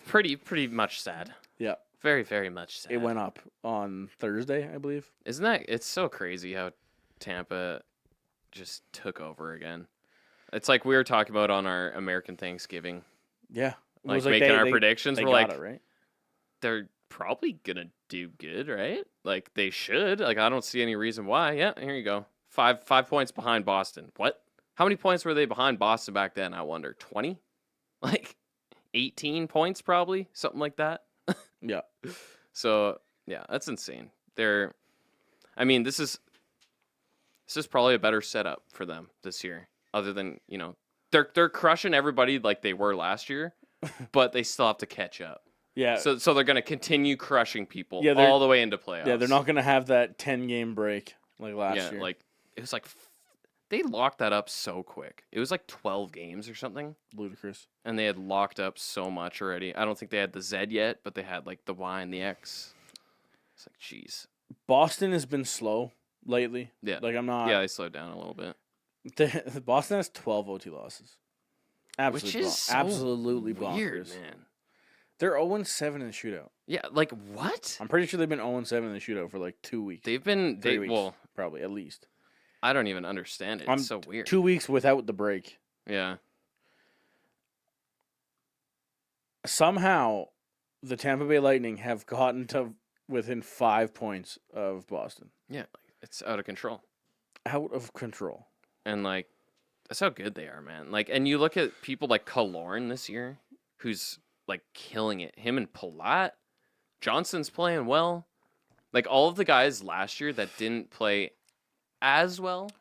Pretty much sad. Yeah. Very, very much sad. It went up on Thursday, I believe. Isn't that? It's so crazy how Tampa just took over again. It's like we were talking about on our American Thanksgiving, Yeah. It like was making our predictions. They We're got like, it, right? they're probably gonna do good, right? Like they should. Like I don't see any reason why. Yeah, here you go. 5 points behind Boston. What? How many points were they behind Boston back then? I wonder. 20? Like 18 points probably, something like that. Yeah. So yeah, that's insane. I mean, this is probably a better setup for them this year. Other than they're crushing everybody like they were last year, but they still have to catch up. Yeah. So they're gonna continue crushing people Yeah, all the way into playoffs. Yeah, they're not going to have that 10-game break like last year. like it was like they locked that up so quick. It was like 12 games or something. Ludicrous. And they had locked up so much already. I don't think they had the Z yet, but they had like the Y and the X. It's like, jeez. Boston has been slow lately. Yeah. Like I'm not. Yeah, they slowed down a little bit. Boston has 12 OT losses. Which is so absolutely weird, bonkers. man. They're 0-7 in the shootout. Yeah, like what? I'm pretty sure they've been 0-7 in the shootout for like 2 weeks. They've been 3 weeks, well, probably at least. I don't even understand it. It's so weird. 2 weeks without the break. Yeah. Somehow, the Tampa Bay Lightning have gotten to within 5 points of Boston. Yeah, like, it's out of control. Out of control. And like that's how good they are, man. Like and you look at people like Killorn this year, who's like killing it. Him and Palat. Johnson's playing well. Like all of the guys last year that didn't play as well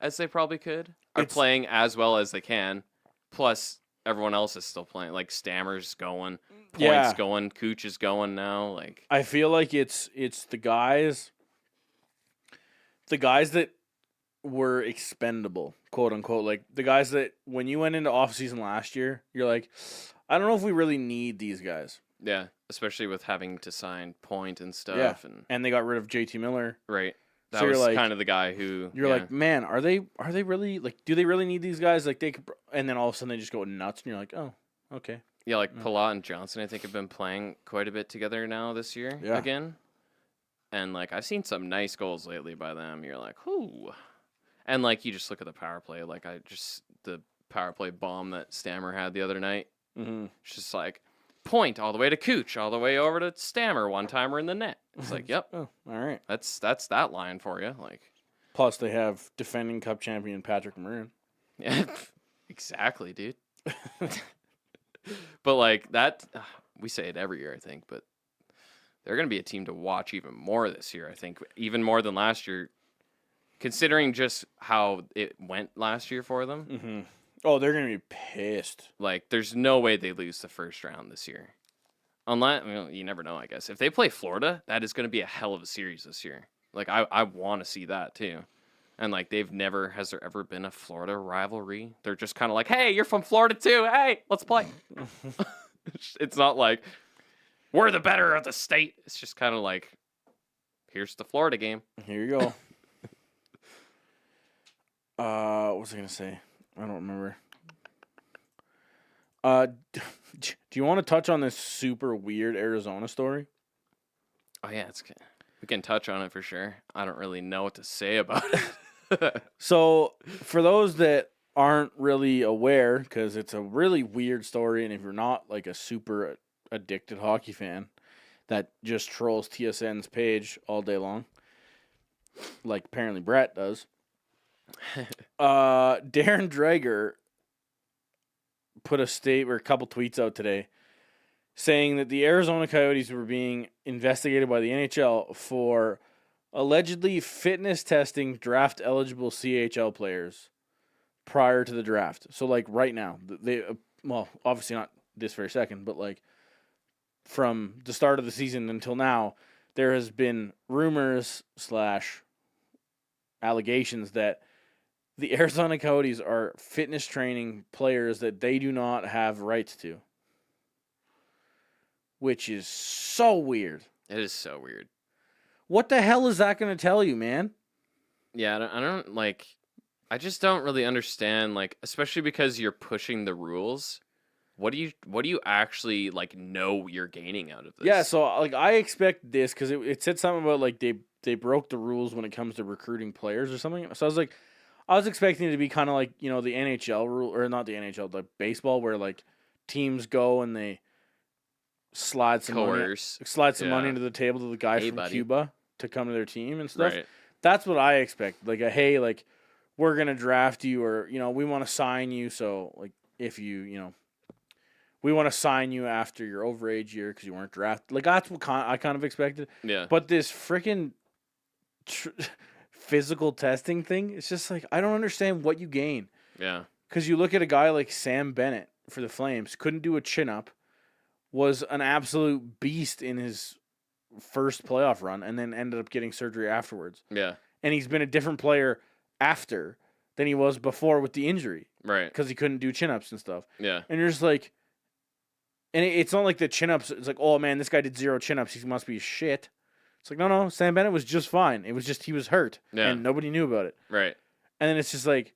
as they probably could are playing as well as they can. Plus everyone else is still playing. Like Stammer's going, Point's going, Cooch is going now. Like I feel like it's the guys that were expendable, quote unquote. Like the guys that when you went into off season last year, you're like, I don't know if we really need these guys. Yeah, especially with having to sign Point and stuff. Yeah. And And they got rid of JT Miller. right. That So you're was like- kind of the guy who You're yeah. like, man, are they really like? Do they really need these guys? Like they could, and then all of a sudden they just go nuts, and you're like, oh, okay. Yeah, like Palat and Johnson, I think, have been playing quite a bit together now this year again. And, like, I've seen some nice goals lately by them. You're like, whoo. And, like, you just look at the power play. Like, the power play bomb that Stammer had the other night. Mm-hmm. It's just like, Point all the way to Cooch, all the way over to Stammer, one-timer in the net. It's like, yep. Oh, all right. That's that line for you. Like, Plus, they have defending Cup champion Patrick Maroon. yeah, exactly, dude. But, like, that, we say it every year, I think, but they're going to be a team to watch even more this year, I think, even more than last year, considering just how it went last year for them. Mm-hmm. Oh, they're going to be pissed. Like, there's no way they lose the first round this year. Unless, well, you never know, I guess. If they play Florida, that is going to be a hell of a series this year. Like, I want to see that, too. And, like, has there ever been a Florida rivalry? They're just kind of like, hey, you're from Florida, too. Hey, let's play. It's not like, we're the better of the state. It's just kind of like, here's the Florida game. Here you go. What was I going to say? I don't remember. Do you want to touch on this super weird Arizona story? Oh, yeah, we can touch on it for sure. I don't really know what to say about it. So, for those that aren't really aware, because it's a really weird story, and if you're not like a super addicted hockey fan that just trolls TSN's page all day long, like apparently Brett does, Darren Dreger put a couple tweets out today saying that the Arizona Coyotes were being investigated by the NHL for allegedly fitness testing draft eligible CHL players prior to the draft. So like right now, they well, obviously not this very second, but like from the start of the season until now, there has been rumors / allegations that the Arizona Coyotes are fitness training players that they do not have rights to, which is so weird. It is so weird. What the hell is that going to tell you, man? Yeah, I don't like. I just don't really understand, like, especially because you're pushing the rules. What do you actually like know you're gaining out of this? Yeah, so like I expect this because it said something about like they broke the rules when it comes to recruiting players or something. So I was expecting it to be kind of like, you know, the NHL rule, or not the NHL, the baseball, where like teams go and they slide some money into the table to the guy from Cuba to come to their team and stuff. Right. That's what I expect. Like hey, like we're gonna draft you, or you know, we want to sign you. So like if you know. We want to sign you after your overage year because you weren't drafted. Like, that's what I kind of expected. Yeah. But this freaking physical testing thing, it's just like, I don't understand what you gain. Yeah. Because you look at a guy like Sam Bennett for the Flames, couldn't do a chin-up, was an absolute beast in his first playoff run, and then ended up getting surgery afterwards. Yeah. And he's been a different player after than he was before with the injury. Right. Because he couldn't do chin-ups and stuff. Yeah. And you're just like... And it's not like the chin-ups, it's like, oh, man, this guy did 0 chin-ups. He must be shit. It's like, no, Sam Bennett was just fine. It was just he was hurt, and nobody knew about it. Right. And then it's just like,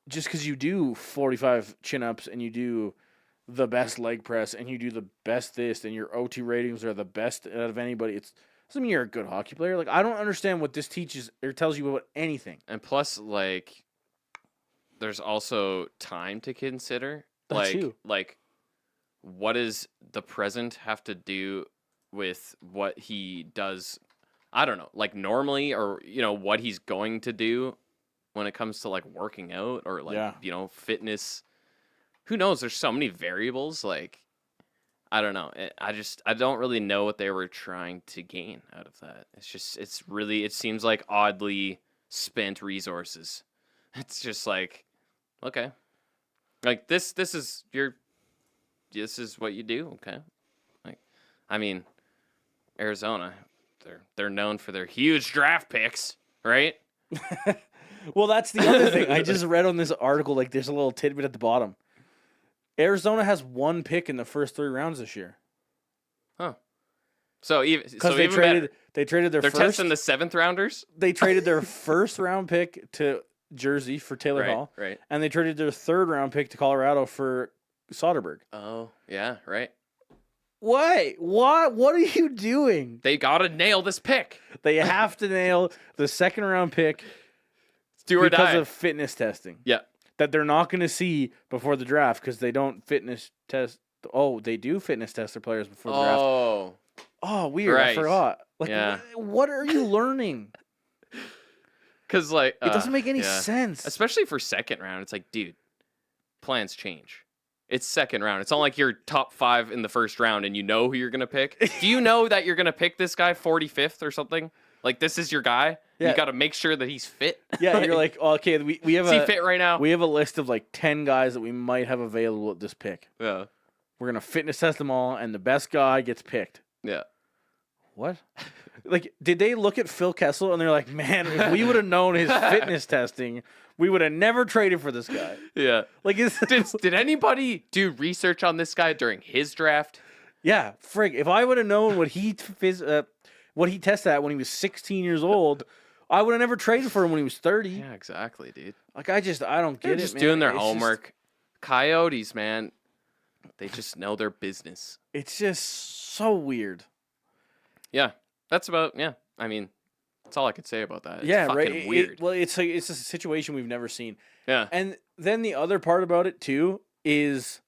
just because you do 45 chin-ups and you do the best leg press and you do the best this and your OT ratings are the best out of anybody, it doesn't mean you're a good hockey player. Like, I don't understand what this teaches or tells you about anything. And plus, like, there's also time to consider. That's you. Like, what does the present have to do with what he does? I don't know, like normally, or, you know, what he's going to do when it comes to like working out or like, you know, fitness. Who knows? There's so many variables. Like, I don't know. I don't really know what they were trying to gain out of that. It seems like oddly spent resources. It's just like, okay, like this is what you do, okay? Like, I mean, Arizona, they're known for their huge draft picks, right? Well, that's the other thing. I just read on this article, like, there's a little tidbit at the bottom. Arizona has 1 pick in the first 3 rounds this year. Huh. So even Because even better. they traded their They're first. testing the 7th rounders. They traded their first round pick to Jersey for Taylor Hall, Right. and they traded their 3rd round pick to Colorado for Soderberg. Oh yeah, right. Why? What are you doing? They gotta nail this pick. They have to nail the 2nd round pick Do or because die. of fitness testing. Yeah. That they're not going to see before the draft because they don't fitness test. Oh, they do fitness test their players before the draft. Oh, weird. Right. I forgot. Like, Yeah. what are you learning? Because like It doesn't make any sense. especially for 2nd round. It's like, dude, plans change. It's 2nd round. It's not like you're top 5 in the 1st round and you know who you're gonna pick. Do you know that you're gonna pick this guy 45th or something? Like this is your guy. Yeah. You got to make sure that he's fit. Yeah, you're like, oh, okay, we have is he fit right now? we have a list of like 10 guys that we might have available at this pick. Yeah. We're gonna fitness test them all, and the best guy gets picked. Yeah. What? Like, did they look at Phil Kessel and they're like, man, if we would have known his fitness testing, we would have never traded for this guy. Yeah. Like, Did anybody do research on this guy during his draft? yeah, frig. If I would have known what he tested at when he was 16 years old, I would have never traded for him when he was 30. Yeah, exactly, dude. Like, I don't get They're it, just man. doing their It's homework. Coyotes, man. They just know their business. It's just so weird. Yeah. That's about, yeah. I mean, that's all I could say about that. It's Yeah, fucking right. weird. It's a situation we've never seen. Yeah. And then the other part about it too is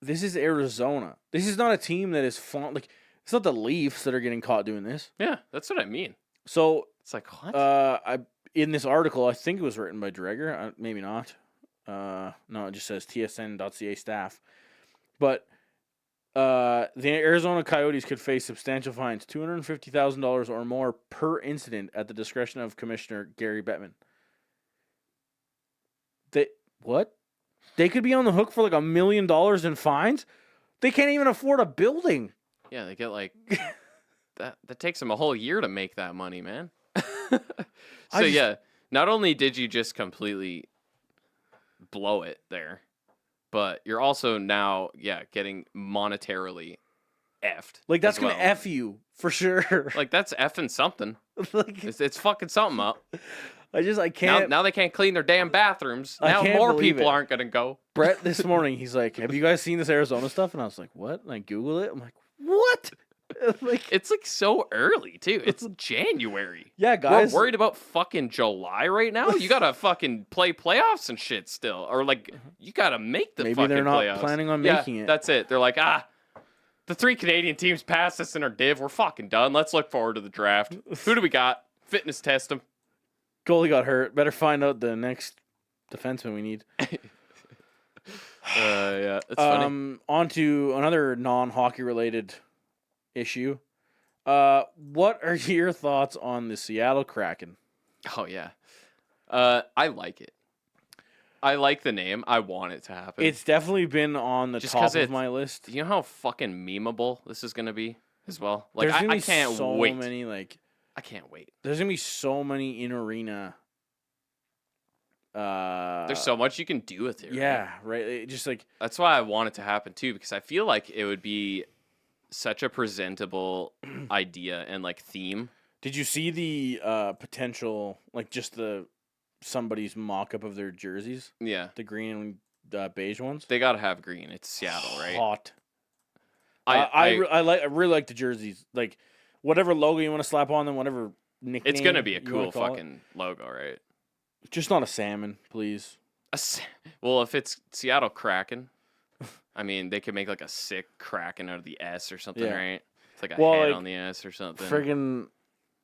this is Arizona. This is not a team that is like it's not the Leafs that are getting caught doing this. Yeah, that's what I mean. So It's like, what? I in this article, I think it was written by Dreger, maybe not. No, it just says tsn.ca staff. But the Arizona Coyotes could face substantial fines, $250,000 or more per incident at the discretion of Commissioner Gary Bettman. What? They could be on the hook for like $1 million in fines? They can't even afford a building. Yeah, they get like that takes them a whole year to make that money, man. Yeah, not only did you just completely blow it there, but you're also now, getting monetarily effed. Like, that's as going to well. F you for sure. Like, that's effing something. Like, It's fucking something up. I can't. Now they can't clean their damn bathrooms. I Now can't more believe people it. aren't gonna go. Brett this morning, he's like, "Have you guys seen this Arizona stuff?" And I was like, "What?" And I Google it. I'm like, "What?" Like, It's like so early too. It's January. yeah, guys. We're worried about fucking July right now. You gotta fucking play playoffs and shit still, or like you gotta make the Maybe fucking they're not playoffs. planning on making it. That's it. They're like, the 3 Canadian teams passed us in our div. We're fucking done. Let's look forward to the draft. Who do we got? Fitness test them. Goalie got hurt. Better find out the next defenseman we need. Yeah, it's funny. On to another non-hockey related issue. What are your thoughts on the Seattle Kraken? Oh yeah, I like it. I like the name. I want it to happen. It's definitely been on the Just top 'cause of it's- my list. You know how fucking memeable this is gonna be as well. Like There's gonna I be can't so wait. many like. I can't wait. There's gonna be so many in arena. There's so much you can do with it. Right? Yeah, right. It just like That's why I want it to happen too, because I feel like it would be such a presentable idea and like theme. did you see the potential like just the somebody's mock-up of their jerseys, Yeah, the green and beige ones? they gotta have green. It's Seattle, right? Hot. I I really like the jerseys. Like whatever logo you want to slap on them, whatever nickname. it's gonna be a you wanna cool call it. fucking logo, right? Just not a salmon, please. Well, if it's Seattle Kraken, I mean, they could make like a sick Kraken out of the S or something, Yeah. right? It's like a Well, head like, on the S or something. Friggin',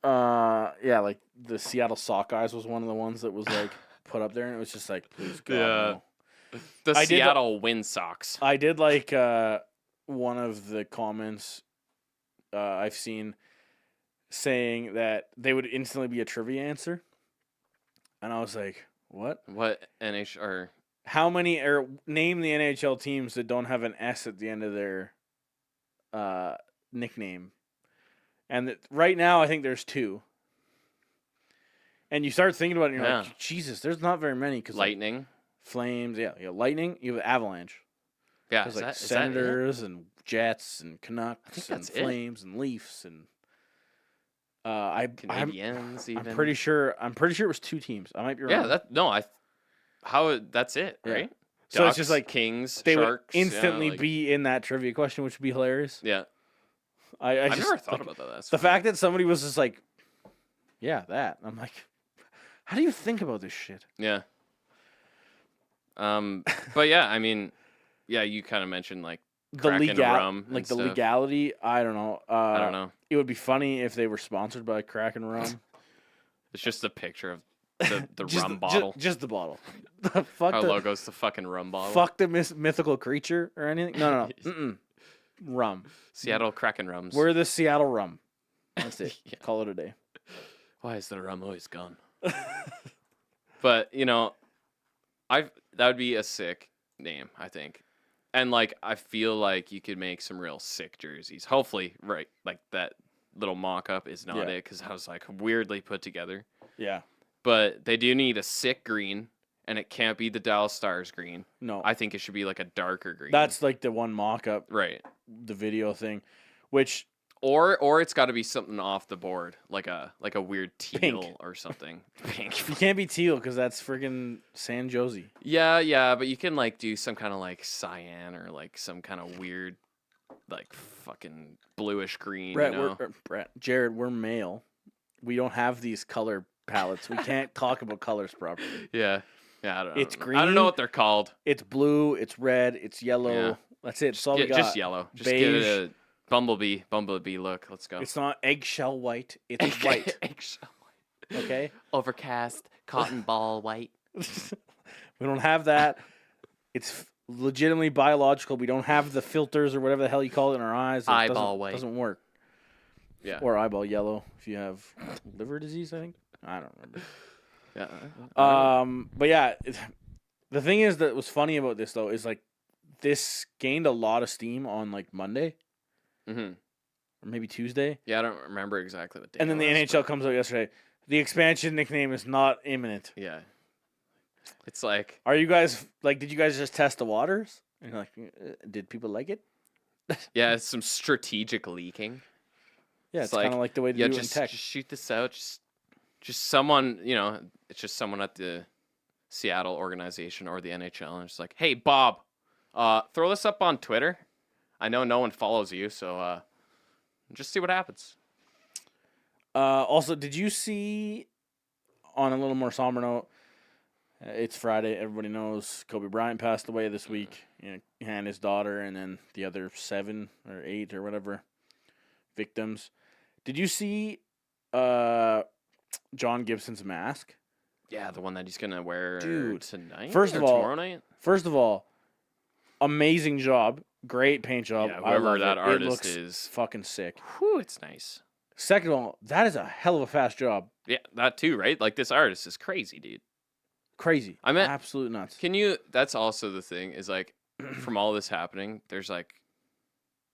yeah, like the Seattle Sockeyes was one of the ones that was like put up there, and it was just like, please God, Yeah. no. The I did- Seattle Wind Sox. I did like one of the comments I've seen saying that they would instantly be a trivia answer, and I was like, what? What NH or How many or name the NHL teams that don't have an S at the end of their nickname? And right now, I think there's 2. And you start thinking about it, and you're Yeah. like, Jesus, there's not very many. Cause like, Lightning? Flames. Yeah, you have Lightning. You have Avalanche. Yeah, There's is like that it? Senators and Jets and I think Canucks and that's it. Flames and Leafs and I'm Canadians even. pretty sure it was 2 teams. I might be wrong. Yeah, that's it, Yeah. right? So it's just Ducks, like Kings, they Sharks. would instantly yeah, like, be in that trivia question, which would be hilarious. Yeah, I I've just never thought like, about that. That's the funny. fact that somebody was just like, yeah, that. I'm like, how do you think about this shit? Yeah. But yeah, I mean, yeah, you kind of mentioned like The Kraken rum, like and the stuff. legality. I don't know. I don't know. It would be funny if they were sponsored by Kraken rum. It's just a picture of the Just rum bottle. just the bottle. Fuck Our the logo's the fucking rum bottle. fuck the mythical creature or anything. No. Mm-mm. Rum. Seattle Kraken rums. We're the Seattle rum. That's it. Yeah. Call it a day. Why is the rum always gone? But that would be a sick name, I think. And like I feel like you could make some real sick jerseys. Hopefully, right? Like that little mock-up is not Yeah. it because I was like weirdly put together. Yeah. But they do need a sick green, and it can't be the Dallas Stars green. No. I think it should be like a darker green. That's like the one mock-up, right. the video thing, which Or it's got to be something off the board, like a weird teal Pink. or something. Pink. you can't be teal because that's friggin' San Jose. Yeah, but you can like do some kind of like cyan or like some kind of weird, like fucking bluish green. Jared, we're male. We don't have these color palettes. We can't talk about colors properly. Yeah, I don't know. It's I don't green. know what they're called. It's blue. It's red. It's yellow. Yeah. That's it. That's all we got. Just yellow. Just give it a bumblebee look. Let's go. It's not eggshell white. It's white. Eggshell Okay. Overcast, cotton ball white. We don't have that. It's legitimately biological. We don't have the filters or whatever the hell you call it in our eyes. It Eyeball white. doesn't work. Yeah. Or eyeball yellow if you have liver disease, I think. I don't remember. Yeah. But yeah, the thing is that was funny about this though is like this gained a lot of steam on like Monday Mm-hmm. or maybe Tuesday, Yeah, I don't remember exactly what day. and then it the was, NHL comes out yesterday. The expansion nickname is not imminent. but yeah. It's like Are you guys like? Did you guys just test the waters? And you're like, did people like it? it's some strategic leaking. Yeah, It's it's kind of like the way they do it in just tech. shoot this out. Just someone, it's just someone at the Seattle organization or the NHL, and it's like, hey, Bob, throw this up on Twitter. I know no one follows you, so just see what happens. Also, did you see, on a little more somber note, it's Friday. Everybody knows Kobe Bryant passed away this week, and his daughter, and then the other 7 or 8 or whatever victims. Did you see John Gibson's mask? Yeah, the one that he's gonna wear Dude, tonight. first of or all- tomorrow night. First of all, amazing job. Great paint job. Yeah, I whoever love that it. artist it looks is. fucking sick. Whew, it's nice. Second of all, that is a hell of a fast job. Yeah, that too, right? Like this artist is crazy, dude. Crazy. I meant- absolute nuts. That's also the thing is like, from all this happening, there's like,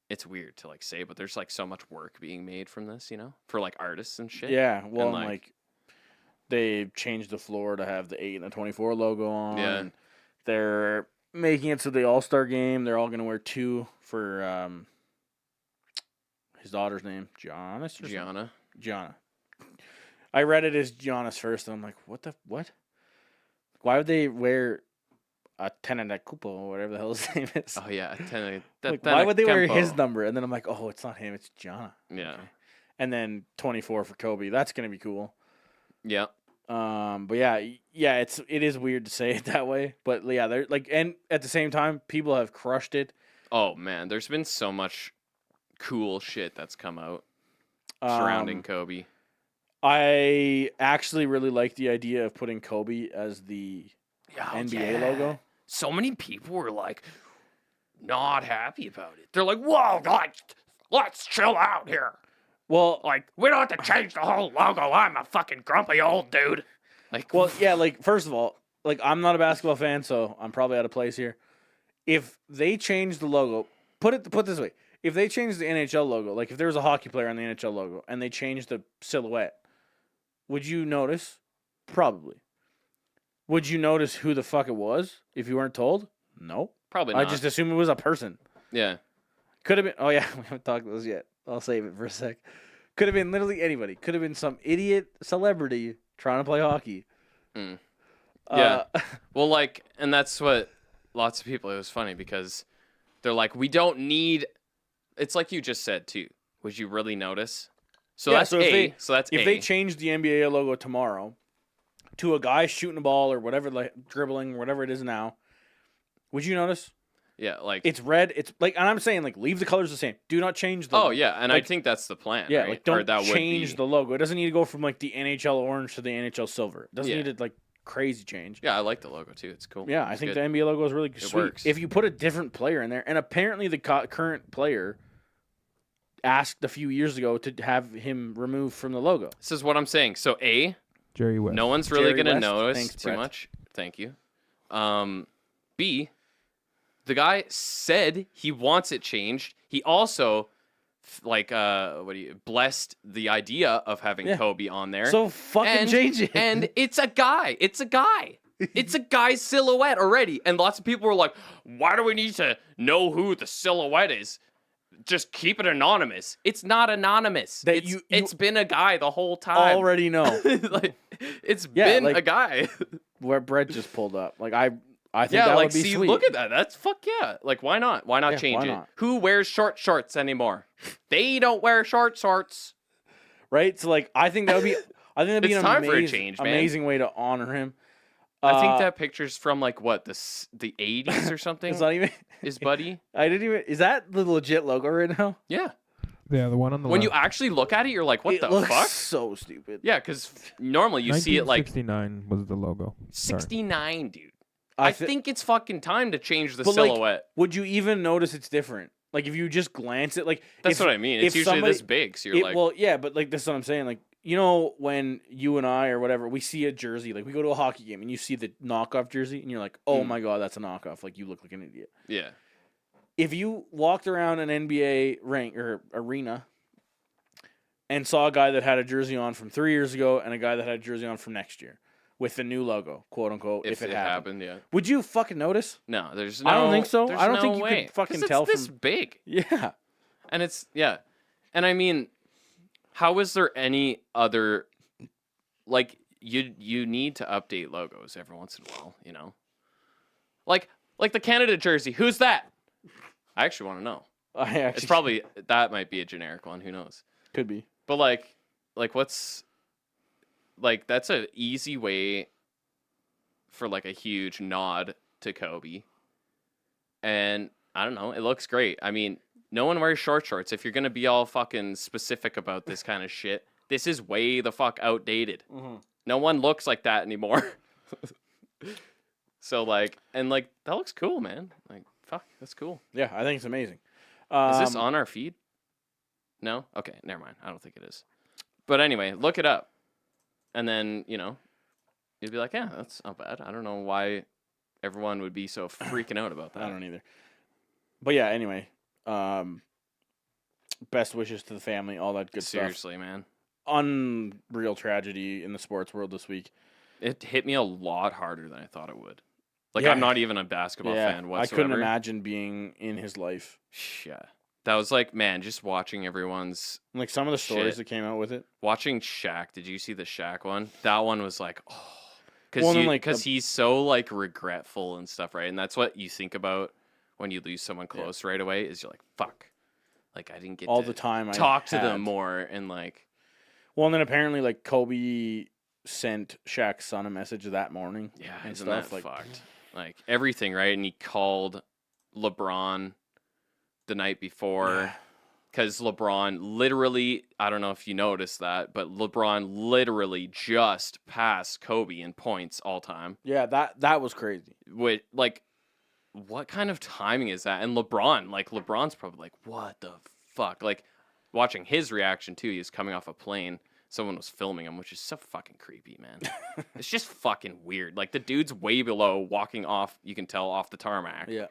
it's weird to like say, but there's like so much work being made from this, for like artists and shit. Yeah, well, And, and, like- like they changed the floor to have the 8 and the 24 logo on. Yeah. And they're making it so the All-Star game, they're all going to wear 2 for his daughter's name, Giannis. Or something? Gianna. I read it as Giannis first, and I'm like, what? Why would they wear a 10 and a Kupo or whatever the hell his name is? Oh yeah, Why would they wear his Tempo. number? And then I'm like, oh, it's not him, it's Gianna. Yeah, And then 24 for Kobe. That's going to be cool. yeah. But yeah, it is weird to say it that way, but yeah, they're like, and at the same time, people have crushed it. Oh man, there's been so much cool shit that's come out surrounding Kobe. I actually really like the idea of putting Kobe as the NBA logo. So many people were like not happy about it. They're like, "Whoa, let's chill out here. Well, Like, we don't have to change the whole logo. I'm a fucking grumpy old dude." Like, well, yeah, like first of all, like I'm not a basketball fan, so I'm probably out of place here. If they change the logo, put it this way: if they change the NHL logo, like if there was a hockey player on the NHL logo and they changed the silhouette, would you notice? Probably. Would you notice who the fuck it was if you weren't told? No. Probably not. I just assumed it was a person. Yeah. Could have been. Oh yeah, we haven't talked about this yet. I'll save it for a sec. Could have been literally anybody. Could have been some idiot celebrity trying to play hockey. Mm. Yeah. Well, like, and that's what lots of people. It was funny because they're like, we don't need. It's like you just said too. Would you really notice? So Yeah, that's so if A. they change the NBA logo tomorrow to a guy shooting a ball or whatever, like dribbling, whatever it is now, would you notice? Yeah, like It's red. It's like, and I'm saying like leave the colors the same. Do not change the. oh yeah, and like, I think that's the plan. yeah, right? like don't or that change would be... the logo. It doesn't need to go from like the NHL orange to the NHL silver. It doesn't Yeah. need to like crazy change. Yeah, I like the logo too. It's cool. Yeah, I It's think good. the NBA logo is really sweet. works. If you put a different player in there, and apparently the current player asked a few years ago to have him removed from the logo. This is what I'm saying. So A, Jerry West. no one's really Jerry gonna West. notice Thanks, too Brett. much. Thank you. B, the guy said he wants it changed. He also blessed the idea of having Yeah. Kobe on there. So fucking change it. And it's a guy. It's a guy. It's a guy's silhouette already. And lots of people were like, why do we need to know who the silhouette is? Just keep it anonymous. It's not anonymous. That It's been a guy the whole time. already know Like, it's Yeah, been like- a guy. where Brett just pulled up. Like I think Yeah, that like, would be see, sweet. look at that. That's fuck yeah. Like, why not? Why not Yeah, change why it? not? Who wears shorts anymore? They don't wear shorts. Right? So like I think that'd be It's an time for a amazing, change, man. amazing way to honor him. I think that picture's from like what the 80s or something. it's not even Is Buddy? I didn't even is that the legit logo right now? Yeah. Yeah, the one on the When you left. actually look at it, you're like, what it the looks fuck? so stupid. Yeah, because normally you see it like 1969 was the logo. Sorry. 69, dude. I think it's fucking time to change the But, like, silhouette. would you even notice it's different? Like if you just glance at like That's if- what I mean. It's if usually somebody- this big, so you're like, well, yeah, but like this is what I'm saying. Like you know when you and I or whatever we see a jersey, like we go to a hockey game and you see the knockoff jersey and you're like, oh Mm. my god, that's a knockoff. Like you look like an idiot. yeah. If you walked around an NBA ring or arena and saw a guy that had a jersey on from 3 years ago and a guy that had a jersey on from next year with the new logo, quote unquote, if it happened, yeah. would you fucking notice? No, there's no. I don't think so. there's I don't no think you could way. fucking 'Cause tell it's this from- big. Yeah. And it's yeah. And I mean, how is there any other like you need to update logos every once in a while, you know? Like the Canada jersey. Who's that? I actually want to know. I actually It's probably that might be a generic one, who knows. could be. But like what's like that's an easy way for like a huge nod to Kobe. And I don't know, it looks great. I mean, no one wears shorts. If you're gonna be all fucking specific about this kind of shit, this is way the fuck outdated. Mm-hmm. No one looks like that anymore. So like, and like that looks cool, man. Like, fuck, that's cool. Yeah, I think it's amazing. Is this on our feed? No? Okay, never mind. I don't think it is. But anyway, look it up. And then, you know, you'd be like, yeah, that's not bad. I don't know why everyone would be so freaking out about that. I don't either. But yeah, anyway. Best wishes to the family, all that good stuff. Seriously, man. Unreal tragedy in the sports world this week. It hit me a lot harder than I thought it would. Like, Yeah. I'm not even a basketball fan I whatsoever. couldn't imagine being in his life. Yeah. That was like, man, just watching everyone's... Like some of the stories Shit. that came out with it. Watching Shaq, did you see the Shaq one? That one was like, oh... Well, and then, Because like, he's so, like, regretful and stuff, right? And that's what you think about when you lose someone close right away, is you're like, fuck. Like, I didn't get all to the time I talk to had. them more and, like... Well, and then apparently, like, Kobe sent Shaq's son a message that morning. Yeah, and isn't stuff. that like, fucked? Like, everything, right? And he called LeBron the night before. Yeah. Because LeBron literally, I don't know if you noticed that, but LeBron literally just passed Kobe in points all time. Yeah, that was crazy. With, like, what kind of timing is that? And LeBron's probably like, what the fuck? Like, watching his reaction, too, he was coming off a plane. Someone was filming him, which is so fucking creepy, man. It's just fucking weird. Like, the dude's way below, walking off, you can tell, off the tarmac. Yeah.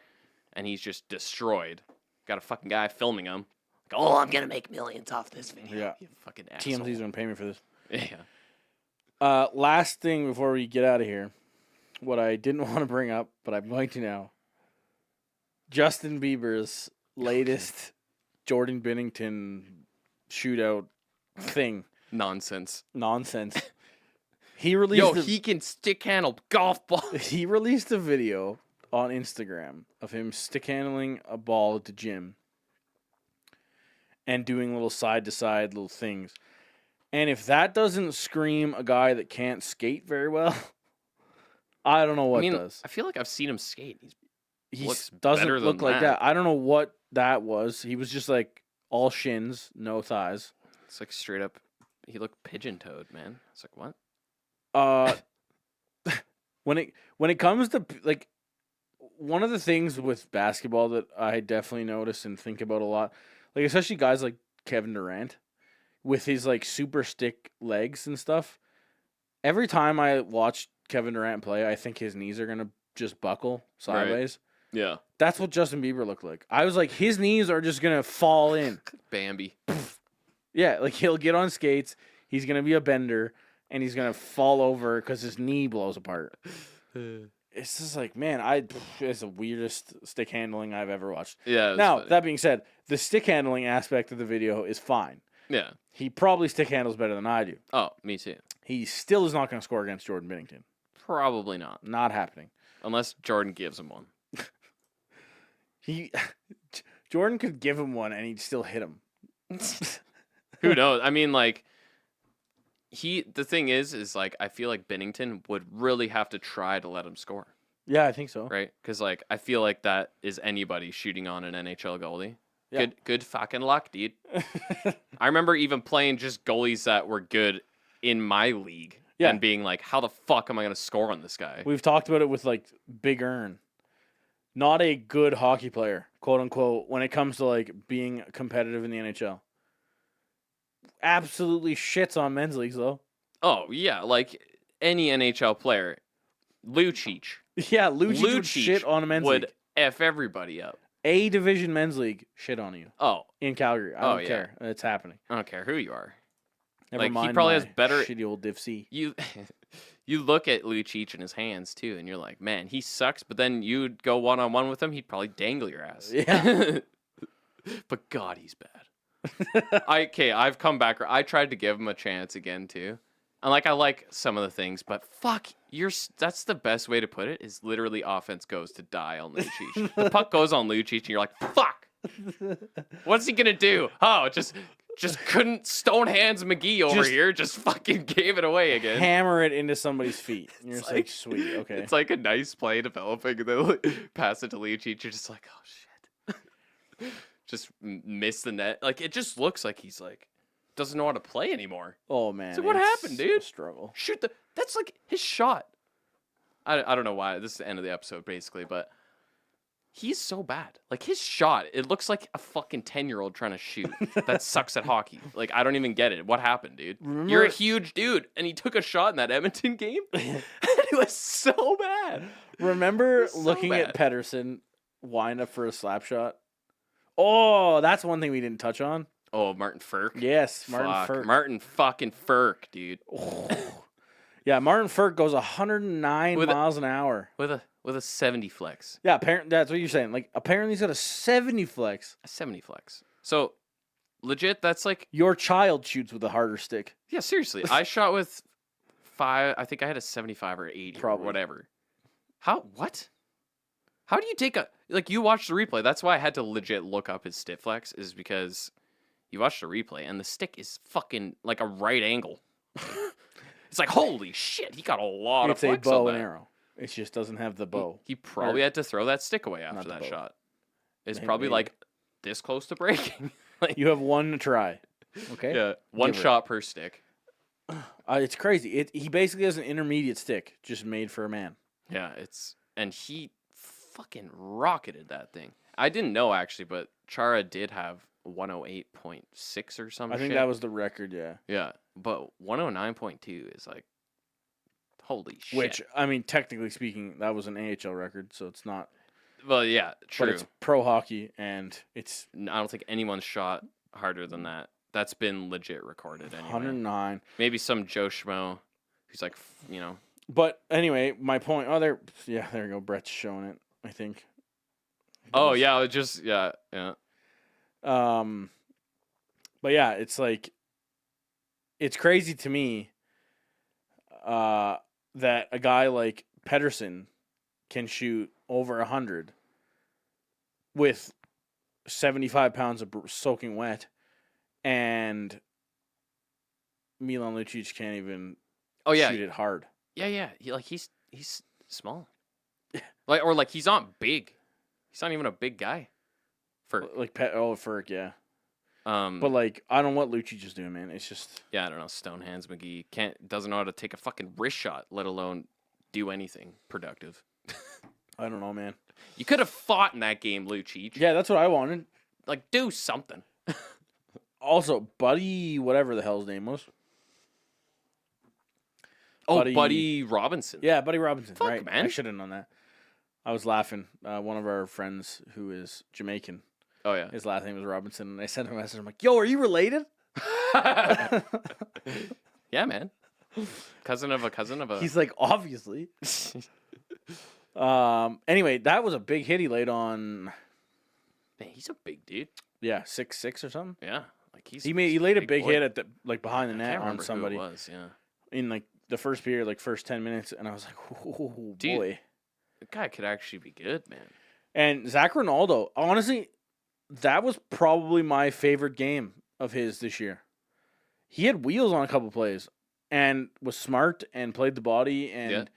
And he's just destroyed. Got a fucking guy filming him. Like, oh, I'm going to make millions off this video. Yeah. You fucking asshole. TMZ's going to pay me for this. Yeah. Last thing before we get out of here. what I didn't want to bring up, but I'm going to now. Justin Bieber's latest Jordan Binnington shootout thing. Nonsense. He released he can stick handle golf balls. he released a video on Instagram of him stick handling a ball at the gym and doing little side to side little things. And if that doesn't scream a guy that can't skate very well, I don't know what does. I feel like I've seen him skate. He looks doesn't better look than like that. that. I don't know what that was. He was just like all shins, no thighs. It's like straight up. He looked pigeon-toed, man. It's like, what? When it comes to like one of the things with basketball that I definitely notice and think about a lot, like especially guys like Kevin Durant with his like super stick legs and stuff. Every time I watch Kevin Durant play, I think his knees are gonna just buckle sideways. Yeah. That's what Justin Bieber looked like. I was like, his knees are just gonna fall in. Bambi. Yeah, like he'll get on skates, he's gonna be a bender, and he's gonna fall over because his knee blows apart. It's just like, man, it's the weirdest stick handling I've ever watched. Yeah. Now, funny. that being said, the stick handling aspect of the video is fine. Yeah. He probably stick handles better than I do. Oh, me too. He still is not going to score against Jordan Binnington. Probably not. Not happening. Unless Jordan gives him one. Jordan could give him one and he'd still hit him. Who knows? I mean, like, the thing is like, I feel like Binnington would really have to try to let him score, Yeah, I think so. right? Because, like, I feel like that is anybody shooting on an NHL goalie. Yeah. Good fucking luck, dude. I remember even playing just goalies that were good in my league and being like, how the fuck am I going to score on this guy? We've talked about it with, like, Big Earn. Not a good hockey player, quote unquote, when it comes to, like, being competitive in the NHL. Absolutely shits on men's leagues, though. Oh, yeah, like any NHL player. Lucic. Yeah, Lucic would shit on a men's would league. F everybody up. A division men's league shit on you. Oh. In Calgary. I don't care. It's happening. I don't care who you are. Never Like, mind he probably my has better... shitty old Div C. You look at Lucic in his hands, too, and you're like, man, he sucks, but then you'd go one-on-one with him, he'd probably dangle your ass. Yeah. But God, he's bad. I've come back. I tried to give him a chance again, too. And, like, I like some of the things, but fuck, that's the best way to put it, is literally offense goes to die on Lucic. The puck goes on Lucic, and you're like, fuck! What's he gonna do? Oh, just couldn't Stone Hands McGee over here, just fucking gave it away again. Hammer it into somebody's feet. And you're just like, sweet, okay. It's like a nice play developing, and then like, pass it to Lucic, you're just like, oh, shit. Just miss the net. Like, it just looks like he's like, doesn't know how to play anymore. Oh, man. So what happened, dude? A struggle. That's like his shot. I don't know why. This is the end of the episode, basically, but he's so bad. Like, his shot, it looks like a fucking 10-year-old trying to shoot that sucks at hockey. Like, I don't even get it. What happened, dude? You're a huge dude, and he took a shot in that Edmonton game, and it was so bad. Remember looking at Pedersen wind up for a slap shot? Oh, that's one thing we didn't touch on. Oh, Martin Ferk? Yes, Martin Ferk. Martin fucking Ferk, dude. Oh. Yeah, Martin Ferk goes 109 miles an hour. With a 70 flex. Yeah, apparently that's what you're saying. Like, apparently he's got a 70 flex. A 70 flex. So, legit, that's like... Your child shoots with a harder stick. Yeah, seriously. I shot with 5... I think I had a 75 or 80 Probably. Or whatever. What? How do you take a... Like, you watch the replay. That's why I had to legit look up his stick flex, is because you watch the replay, and the stick is fucking like a right angle. It's like, holy shit, he got a lot of flex It's a bow on and that. arrow. It just doesn't have the bow. He probably had to throw that stick away after the that bow. shot. It's Maybe. probably like this close to breaking. Like, You have one to try. Okay? yeah, one Give it. shot per stick. It's crazy. He basically has an intermediate stick just made for a man. Yeah, and he fucking rocketed that thing. I didn't know actually, but Chara did have 108.6 or something. I think that was the record, yeah. Yeah, but 109.2 is like, holy shit. Which, I mean, technically speaking, that was an AHL record, so it's not. Well, yeah, true. But it's pro hockey, and it's I don't think anyone's shot harder than that. That's been legit recorded anyway. 109. Maybe some Joe Schmo who's like, But anyway, my point. Oh, there you go. Brett's showing it. I think. Oh yeah, it just yeah. But yeah, it's like, it's crazy to me that a guy like Pedersen can shoot over 100 with 75 pounds of soaking wet, and Milan Lucic can't even Oh yeah, shoot it hard. yeah. He's small. Like he's not big. He's not even a big guy. Ferg, yeah. But But like, I don't know what Lucic is doing, man. It's just, yeah, I don't know. Stonehands McGee doesn't know how to take a fucking wrist shot, let alone do anything productive. I don't know, man. You could have fought in that game, Lucic. Yeah, that's what I wanted. Like, do something. Also, Buddy, whatever the hell his name was. Oh, Buddy Robinson. Yeah, Buddy Robinson. Fuck, right, man. I should have known that. I was laughing. One of our friends who is Jamaican, Oh yeah. his last name was Robinson, and I sent him a message. I'm like, "Yo, are you related?" Yeah, man. Cousin of a. He's like, obviously. Anyway, that was a big hit he laid on. Man, he's a big dude. Yeah, 6'6" or something. Yeah, like he's. He laid a big boy. hit at the behind the I net can't on remember somebody who it was. Yeah. in like the first period, like first 10 minutes, and I was like, "Oh Dude. boy!" The guy could actually be good, man. And Zach Ronaldo, honestly, that was probably my favorite game of his this year. He had wheels on a couple plays and was smart and played the body and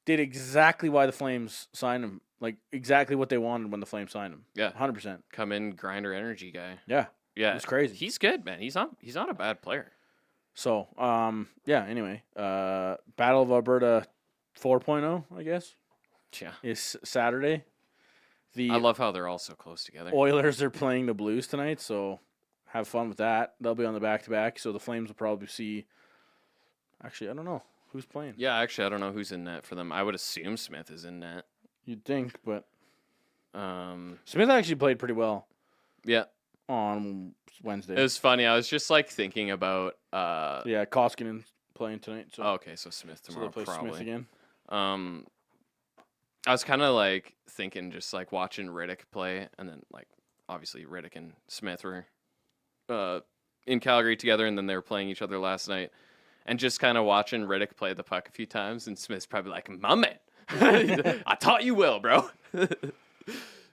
did exactly why the Flames signed him. Like, exactly what they wanted when the Flames signed him. Yeah. 100%. Come in, grinder energy guy. Yeah. Yeah. It's crazy. He's good, man. He's not a bad player. So, yeah, anyway. Battle of Alberta 4.0, I guess, Yeah. is Saturday. I love how they're all so close together. Oilers are playing the Blues tonight, so have fun with that. They'll be on the back-to-back, so the Flames will probably see... Actually, I don't know. Who's playing? Yeah, actually, I don't know who's in net for them. I would assume Smith is in net. You'd think, but... Smith actually played pretty well Yeah. on Wednesday. It was funny. I was just like thinking about. Yeah, Koskinen's playing tonight, so... Oh, okay, so Smith so tomorrow they'll play probably. Smith again. I was kind of like thinking, just like watching Riddick play, and then like obviously Riddick and Smith were in Calgary together, and then they were playing each other last night, and just kind of watching Riddick play the puck a few times, and Smith's probably like, "My man, I taught you well, bro."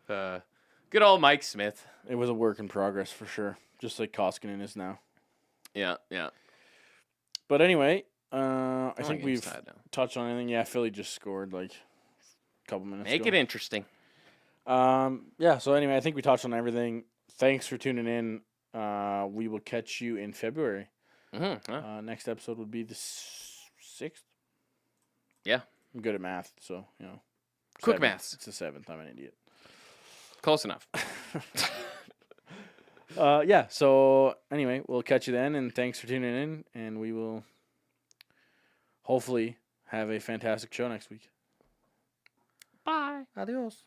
Good old Mike Smith. It was a work in progress for sure, just like Koskinen is now. Yeah, yeah. But anyway, I My think game's we've tied now. touched on anything. Yeah, Philly just scored like a couple minutes Make ago. it interesting. Yeah, so anyway, I think we touched on everything. Thanks for tuning in. We will catch you in February. Mm-hmm. Next episode would be the 6th. Yeah. I'm good at math, so, you know. Quick 7th. maths. It's the 7th. I'm an idiot. Close enough. Yeah, so anyway, we'll catch you then, and thanks for tuning in, and we will hopefully have a fantastic show next week. Bye. Adios.